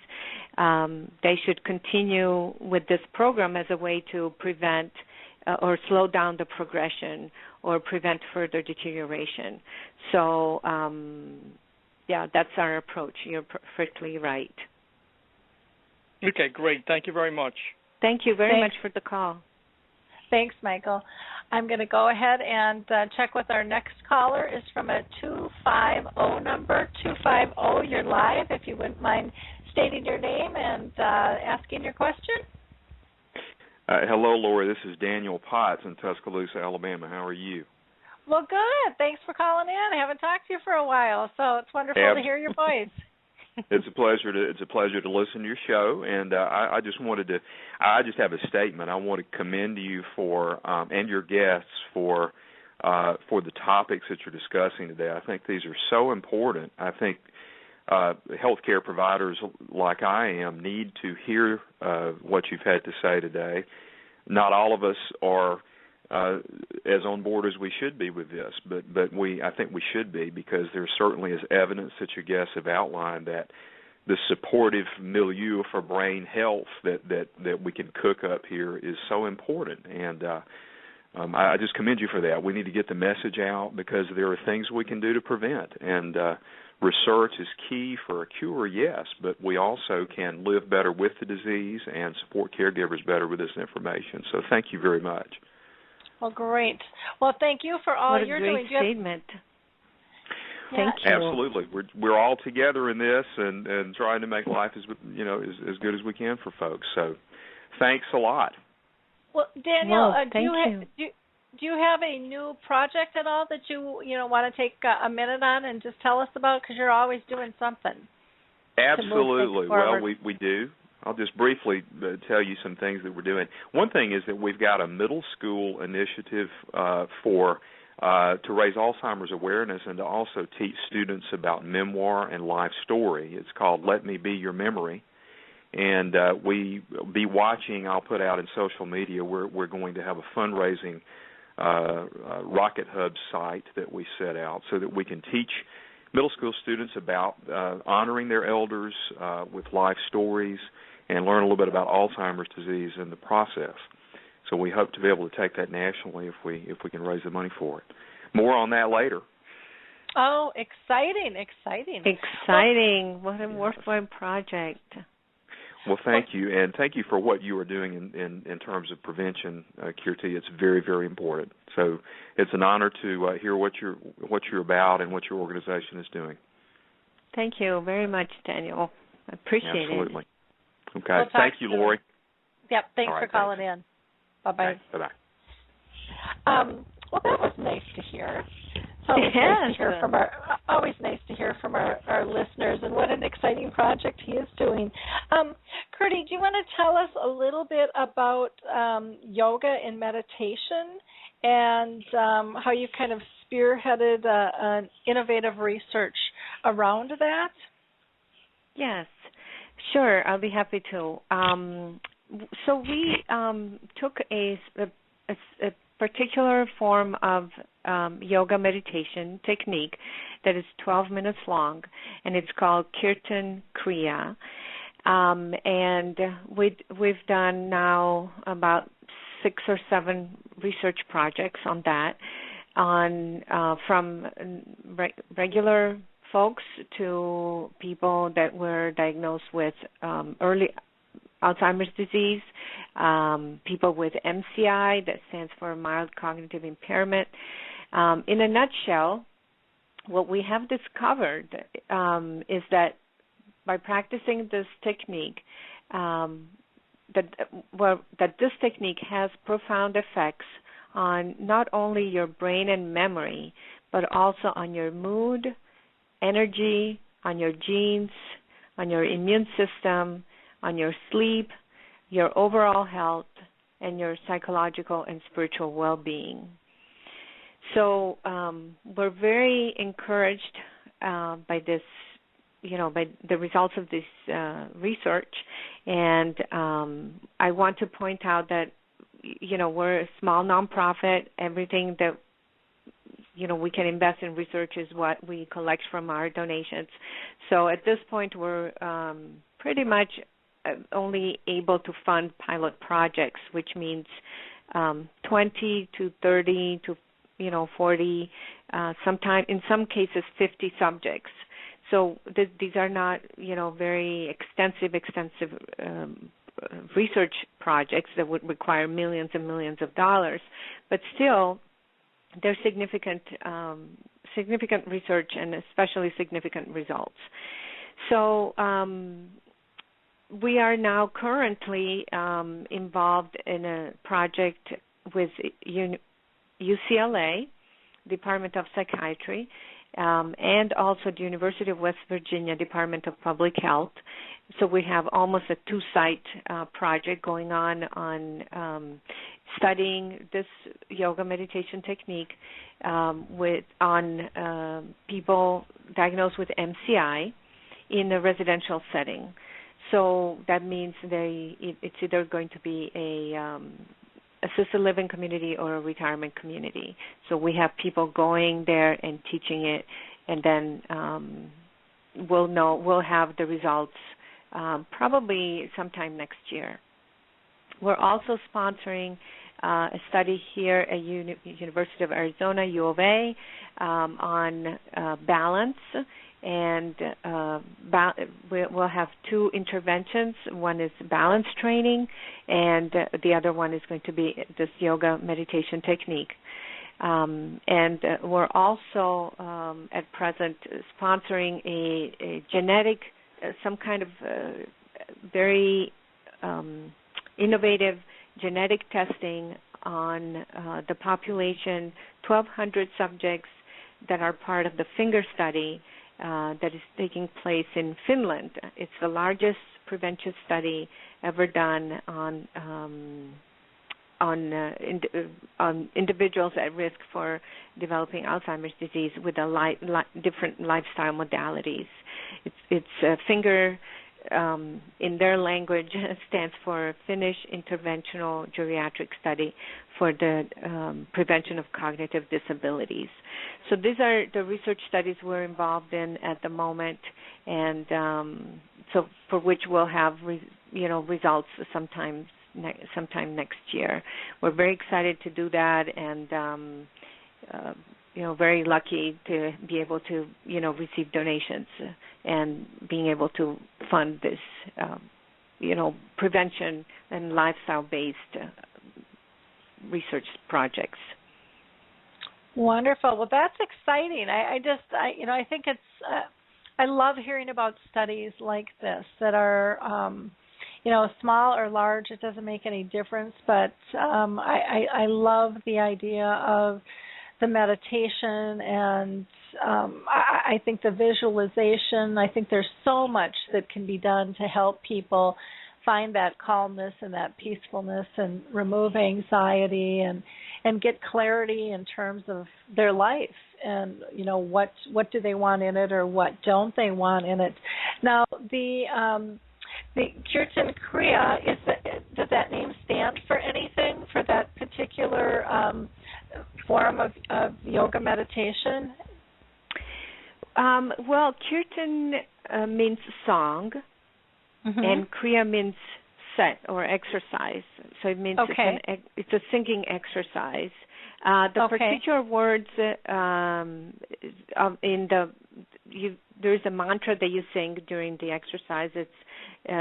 they should continue with this program as a way to prevent or slow down the progression or prevent further deterioration. So, that's our approach. You're perfectly right. Okay, great. Thank you very much. Thank you very much for the call. Thanks, Michael. I'm going to go ahead and check with our next caller. Is from a 250 number. 250, you're live. If you wouldn't mind stating your name and asking your question. Hello, Lori. This is Daniel Potts in Tuscaloosa, Alabama. How are you? Well, good. Thanks for calling in. I haven't talked to you for a while, so it's wonderful to hear your voice. It's a pleasure to listen to your show, and I just have a statement. I want to commend you for and your guests for the topics that you're discussing today. I think these are so important. I think healthcare providers like I am need to hear what you've had to say today. Not all of us are as on board as we should be with this, but I think we should be, because there certainly is evidence that your guests have outlined that the supportive milieu for brain health that we can cook up here is so important, and I just commend you for that. We need to get the message out, because there are things we can do to prevent, and research is key for a cure, yes, but we also can live better with the disease and support caregivers better with this information. So thank you very much. Well, great. Well, thank you for all you're doing. What a great statement. Thank you. Absolutely. We're all together in this and trying to make life as good as we can for folks. So thanks a lot. Well, Danielle, do you have a new project at all that you want to take a minute on and just tell us about, because you're always doing something? Absolutely. Well, we do. I'll just briefly tell you some things that we're doing. One thing is that we've got a middle school initiative to raise Alzheimer's awareness and to also teach students about memoir and life story. It's called Let Me Be Your Memory. And we be watching, I'll put out in social media, we're going to have a fundraising Rocket Hub site that we set out so that we can teach middle school students about honoring their elders with life stories and learn a little bit about Alzheimer's disease in the process. So we hope to be able to take that nationally if we can raise the money for it. More on that later. Oh, exciting. What a worthwhile project. Well, thank you, and thank you for what you are doing in terms of prevention, Kirti. It's very, very important. So it's an honor to hear what you're about and what your organization is doing. Thank you very much, Daniel. I appreciate it. Absolutely. Okay. Thank you, Lori. Yep. Thanks for calling in. Bye-bye. Okay, bye-bye. Well, that was nice to hear. Always nice to hear from our listeners, and what an exciting project he is doing. Kirti, do you want to tell us a little bit about yoga and meditation, and how you kind of spearheaded an innovative research around that? Yes, sure. I'll be happy to. So we took a particular form of yoga meditation technique that is 12 minutes long, and it's called Kirtan Kriya. And we've done now about 6 or 7 research projects on that, from regular folks to people that were diagnosed with early Alzheimer's disease, people with MCI, that stands for mild cognitive impairment. In a nutshell, what we have discovered is that by practicing this technique, that this technique has profound effects on not only your brain and memory, but also on your mood, energy, on your genes, on your immune system, on your sleep, your overall health, and your psychological and spiritual well-being. So we're very encouraged by this, by the results of this research, and I want to point out that, we're a small nonprofit. Everything that we can invest in research is what we collect from our donations. So at this point, we're pretty much only able to fund pilot projects, which means 20 to 30 to 40, in some cases 50 subjects. So these are not very extensive research projects that would require millions and millions of dollars, but still they're significant research and especially significant results. So we are now currently involved in a project with UCLA, Department of Psychiatry, and also the University of West Virginia Department of Public Health. So we have almost a 2-site project going on studying this yoga meditation technique on people diagnosed with MCI in a residential setting. So that means it's either going to be assisted living community or a retirement community. So we have people going there and teaching it, and then we'll have the results probably sometime next year. We're also sponsoring a study here at University of Arizona, U of A, on balance, and we'll have 2 interventions. One is balance training, and the other one is going to be this yoga meditation technique. And we're also at present sponsoring a genetic, some kind of very innovative genetic testing on the population, 1,200 subjects that are part of the finger study that is taking place in Finland. It's the largest prevention study ever done on individuals at risk for developing Alzheimer's disease with different lifestyle modalities. It's a finger. In their language, stands for Finnish Interventional Geriatric Study for the prevention of cognitive disabilities. So these are the research studies we're involved in at the moment, and so for which we'll have results sometime next year. We're very excited to do that, and very lucky to be able to, receive donations and being able to fund this, prevention and lifestyle-based research projects. Wonderful. Well, that's exciting. I think it's. I love hearing about studies like this that are, small or large. It doesn't make any difference. But I love the idea of the meditation, and I think the visualization. I think there's so much that can be done to help people find that calmness and that peacefulness and remove anxiety and get clarity in terms of their life and, what do they want in it or what don't they want in it. Now, the Kirti Khalsa, does that name stand for anything for that particular form of yoga meditation? Well, Kirtan means song, and Kriya means set or exercise. So it means it's a singing exercise. Particular words there's a mantra that you sing during the exercise. It's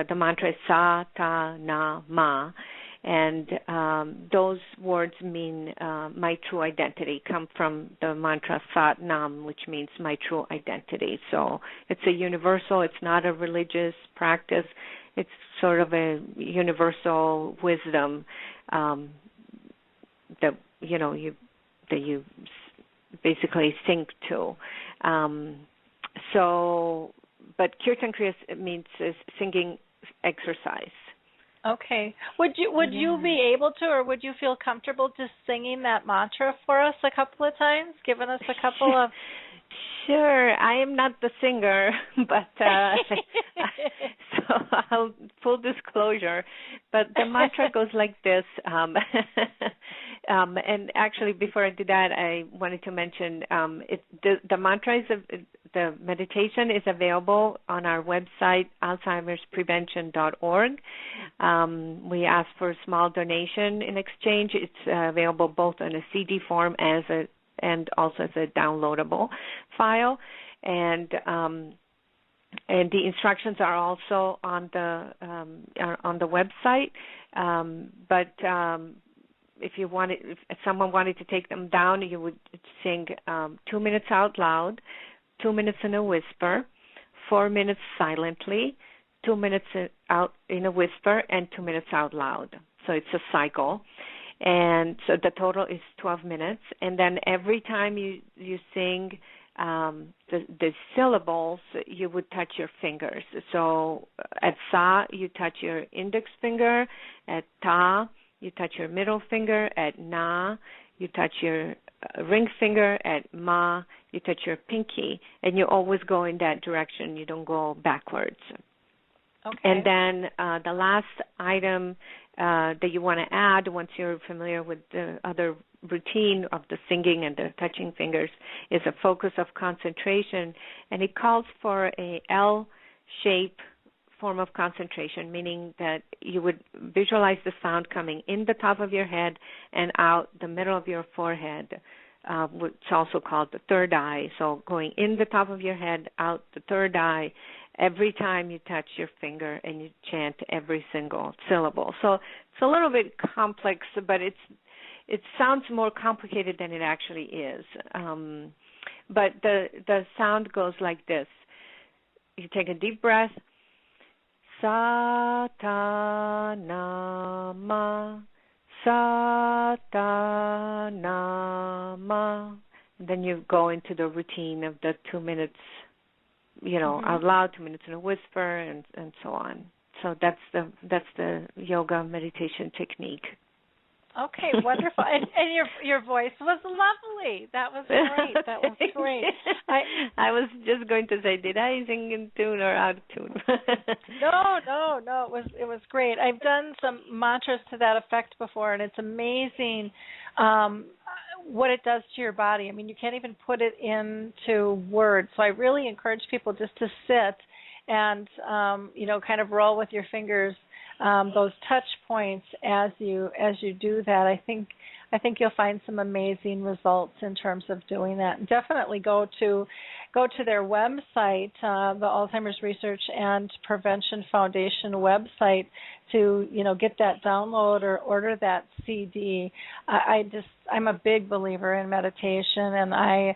the mantra is Sa Ta Na Ma. And those words mean my true identity, come from the mantra Sat Nam, which means my true identity. So it's a universal, it's not a religious practice. It's sort of a universal wisdom that you basically sing to. But Kirtan Kriya means singing exercise. Okay. Would you be able to, or would you feel comfortable just singing that mantra for us a couple of times, giving us a couple of... Sure. I am not the singer, but so I'll full disclosure. But the mantra goes like this. And actually, before I do that, I wanted to mention the mantra is the meditation is available on our website, alzheimersprevention.org. We ask for a small donation in exchange. It's available both in a CD form and also as a downloadable file, and the instructions are also on the website. But if someone wanted to take them down, you would sing 2 minutes out loud, 2 minutes in a whisper, 4 minutes silently, 2 minutes out in a whisper, and 2 minutes out loud. So it's a cycle. And so the total is 12 minutes. And then every time you sing the syllables, you would touch your fingers. So at Sa, you touch your index finger. At Ta, you touch your middle finger. At Na, you touch your ring finger. At Ma, you touch your pinky. And you always go in that direction. You don't go backwards. Okay. And then the last item that you want to add once you're familiar with the other routine of the singing and the touching fingers is a focus of concentration, and it calls for a L-shape form of concentration, meaning that you would visualize the sound coming in the top of your head and out the middle of your forehead, which is also called the third eye. So going in the top of your head, out the third eye, every time you touch your finger and you chant every single syllable. So it's a little bit complex, but it sounds more complicated than it actually is. But the sound goes like this. You take a deep breath. Sa-ta-na-ma, sa-ta-na-ma. Then you go into the routine of the 2 minutes, out loud, 2 minutes in a whisper, and so on. So that's the yoga meditation technique. Okay, wonderful. And your voice was lovely. That was great. That was great. I was just going to say, did I sing in tune or out of tune? No. It was great. I've done some mantras to that effect before, and it's amazing what it does to your body. I mean, you can't even put it into words. So I really encourage people just to sit and kind of roll with your fingers. Those touch points as you do that. I think you'll find some amazing results in terms of doing that. Definitely go to their website, the Alzheimer's Research and Prevention Foundation website, to get that download or order that CD. I'm a big believer in meditation, and I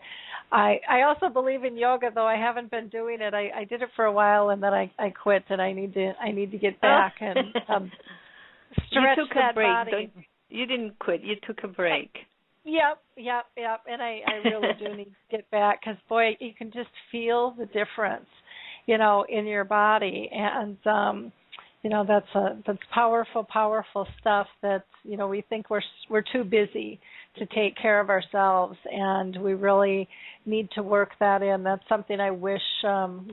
also believe in yoga, though I haven't been doing it. I did it for a while, and then I quit, and I need to get back and stretch that body. You didn't quit. You took a break. Yep. And I really do need to get back, because, boy, you can just feel the difference, in your body. And, that's powerful stuff that, we think we're too busy to take care of ourselves, and we really need to work that in. That's something I wish,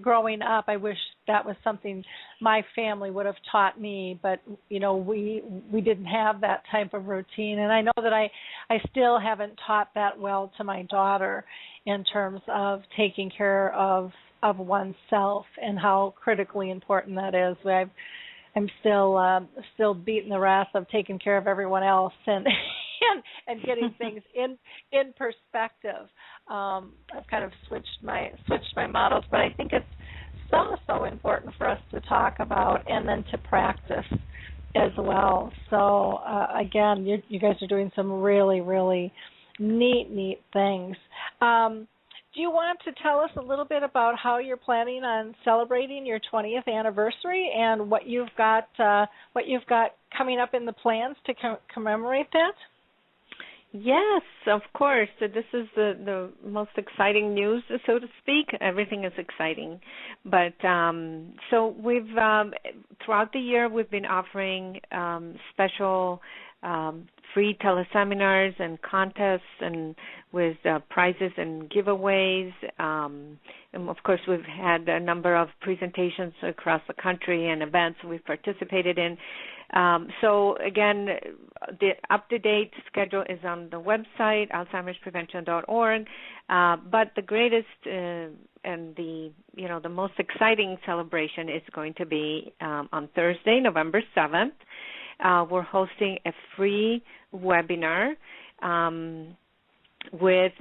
growing up, I wish that was something my family would have taught me, but, we didn't have that type of routine. And I know that I still haven't taught that well to my daughter in terms of taking care of oneself and how critically important that is. I'm still beating the wrath of taking care of everyone else and getting things in perspective. I've kind of switched my models, but I think it's so important for us to talk about and then to practice as well. So again, you guys are doing some really, really neat things. Do you want to tell us a little bit about how you're planning on celebrating your 20th anniversary and what you've got coming up in the plans to commemorate that? Yes, of course. So this is the most exciting news, so to speak. Everything is exciting. But so we've, throughout the year, we've been offering special free teleseminars and contests, and with prizes and giveaways. And of course, we've had a number of presentations across the country and events we've participated in. So again, the up-to-date schedule is on the website, alzheimersprevention.org. But the greatest and the most exciting celebration is going to be on Thursday, November 7th. We're hosting a free webinar with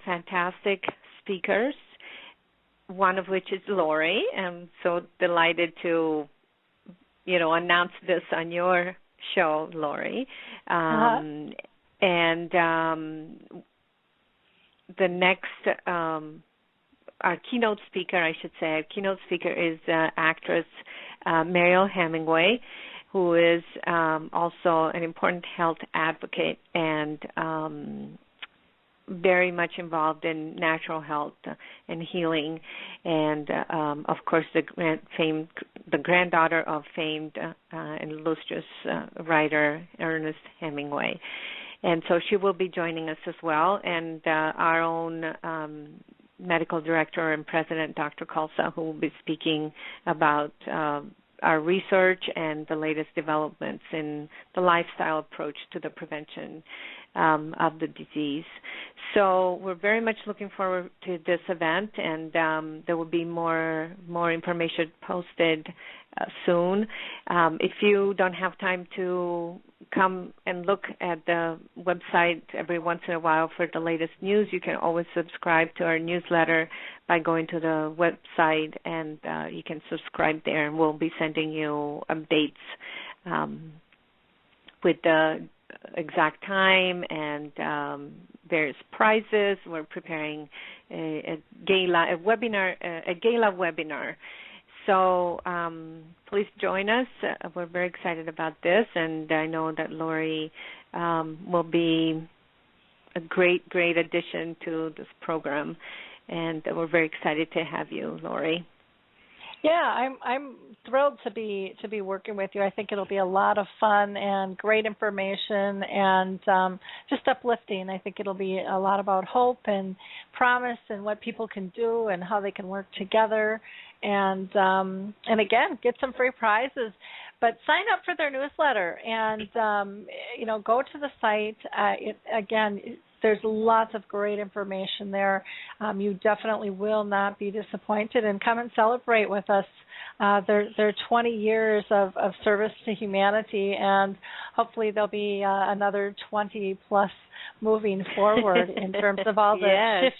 fantastic speakers, one of which is Lori. I'm so delighted to announce this on your show, Lori. And the next, our keynote speaker is actress Mariel Hemingway, who is also an important health advocate and very much involved in natural health and healing, and of course the granddaughter of famed and illustrious writer Ernest Hemingway. And so she will be joining us as well, and our own medical director and president, Dr. Khalsa, who will be speaking about our research and the latest developments in the lifestyle approach to the prevention of the disease. So we're very much looking forward to this event, and there will be more information posted soon. If you don't have time to come and look at the website every once in a while for the latest news, you can always subscribe to our newsletter by going to the website, and you can subscribe there, and we'll be sending you updates with the exact time and various prizes. We're preparing a gala webinar. So please join us. We're very excited about this, and I know that Lori will be a great addition to this program, and we're very excited to have you, Lori. Yeah, I'm thrilled to be working with you. I think it'll be a lot of fun and great information and just uplifting. I think it'll be a lot about hope and promise and what people can do and how they can work together. And again, get some free prizes. But sign up for their newsletter and go to the site. There's lots of great information there. You definitely will not be disappointed, and come and celebrate with us. They're 20 years of service to humanity, and hopefully there'll be another 20 plus moving forward in terms of all the yes.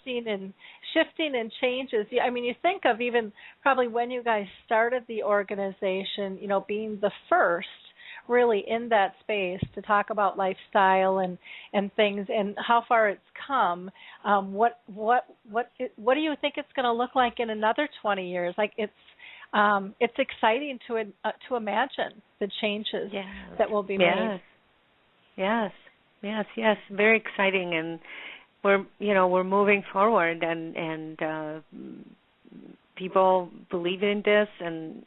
shifting and changes. I mean, you think of even probably when you guys started the organization, being the first really in that space to talk about lifestyle and things, and how far it's come. What do you think it's going to look like in another 20 years? Like it's exciting to imagine the changes that will be made. Yes, very exciting, and we're moving forward, and people believe in this, and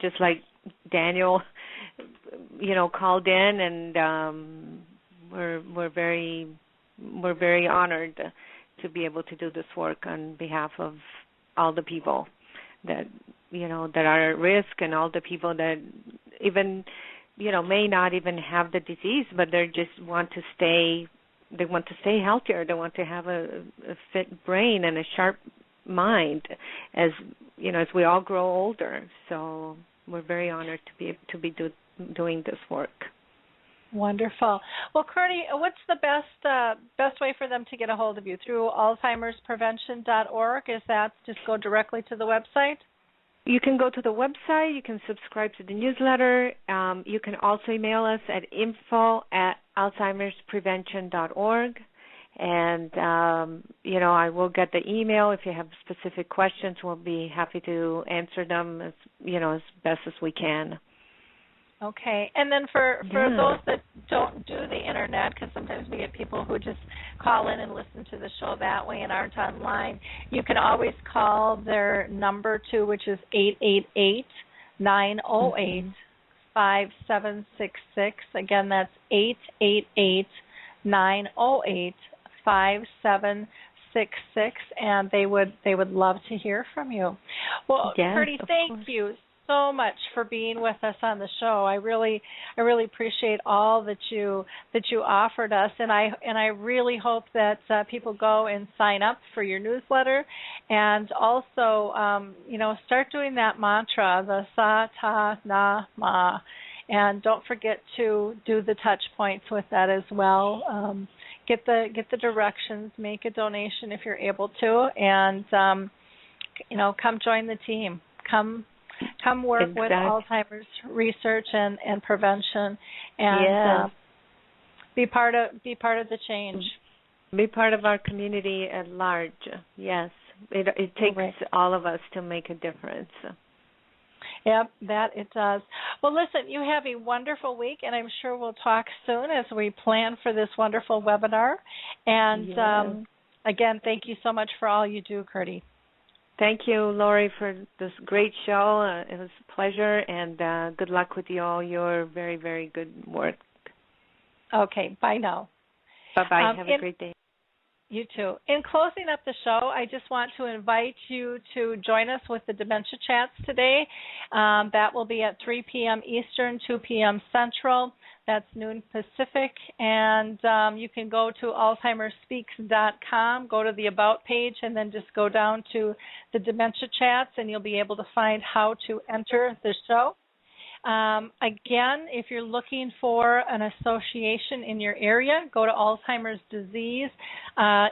just like Daniel, called in, and we're very honored to be able to do this work on behalf of all the people that that are at risk, and all the people that even may not even have the disease, but they just want to stay. They want to stay healthier. They want to have a fit brain and a sharp mind as we all grow older. So we're very honored to be doing this work. Wonderful. Well, Kirti, what's the best way for them to get a hold of you? Through Alzheimer'sPrevention.org? Is that just go directly to the website? You can go to the website. You can subscribe to the newsletter. You can also email us at info@Alzheimer'sPrevention.org. And, I will get the email. If you have specific questions, we'll be happy to answer them as best as we can. Okay. And then for those that don't do the Internet, because sometimes we get people who just call in and listen to the show that way and aren't online, you can always call their number too, which is 888-908-5766. Again, that's 888-908-5766, and they would love to hear from you. Well, yes, Kirti, thank you so much for being with us on the show. I really appreciate all that you offered us, and I really hope that people go and sign up for your newsletter, and also start doing that mantra, the Sa Ta Na Ma, and don't forget to do the touch points with that as well. Get the directions, make a donation if you're able to, and come join the team. Come work with Alzheimer's research and prevention, and be part of the change. Be part of our community at large. Yes, it takes all of us to make a difference. Yep, that it does. Well, listen, you have a wonderful week, and I'm sure we'll talk soon as we plan for this wonderful webinar. And again, thank you so much for all you do, Kirti. Thank you, Lori, for this great show. It was a pleasure, and good luck with all your very, very good work. Okay, bye now. Bye-bye. Have a great day. You too. In closing up the show, I just want to invite you to join us with the Dementia Chats today. That will be at 3 p.m. Eastern, 2 p.m. Central. That's noon Pacific. And you can go to alzheimerspeaks.com, go to the About page, and then just go down to the Dementia Chats, and you'll be able to find how to enter the show. Again, if you're looking for an association in your area, go to Alzheimer's Disease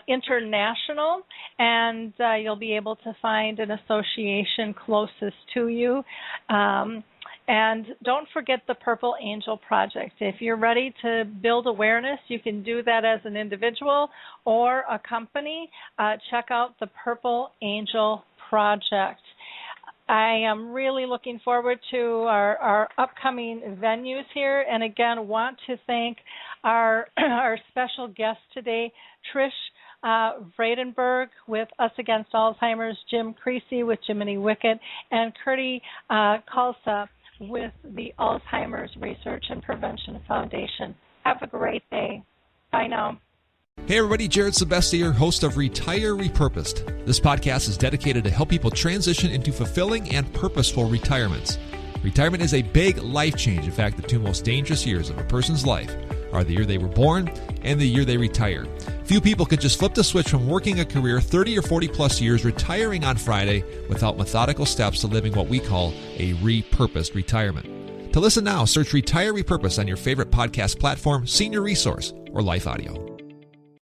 International, and you'll be able to find an association closest to you. And don't forget the Purple Angel Project. If you're ready to build awareness, you can do that as an individual or a company. Check out the Purple Angel Project. I am really looking forward to our upcoming venues here, and again, want to thank our special guest today, Trish Vradenburg with Us Against Alzheimer's, Jim Creasey with Jiminy Wicket, and Kirti Khalsa with the Alzheimer's Research and Prevention Foundation. Have a great day. Bye now. Hey everybody, Jared Sebesti here, host of Retire Repurposed. This podcast is dedicated to help people transition into fulfilling and purposeful retirements. Retirement is a big life change. In fact, the two most dangerous years of a person's life are the year they were born and the year they retire. Few people can just flip the switch from working a career 30 or 40 plus years, retiring on Friday, without methodical steps to living what we call a repurposed retirement. To listen now, search Retire Repurposed on your favorite podcast platform, Senior Resource, or Life Audio.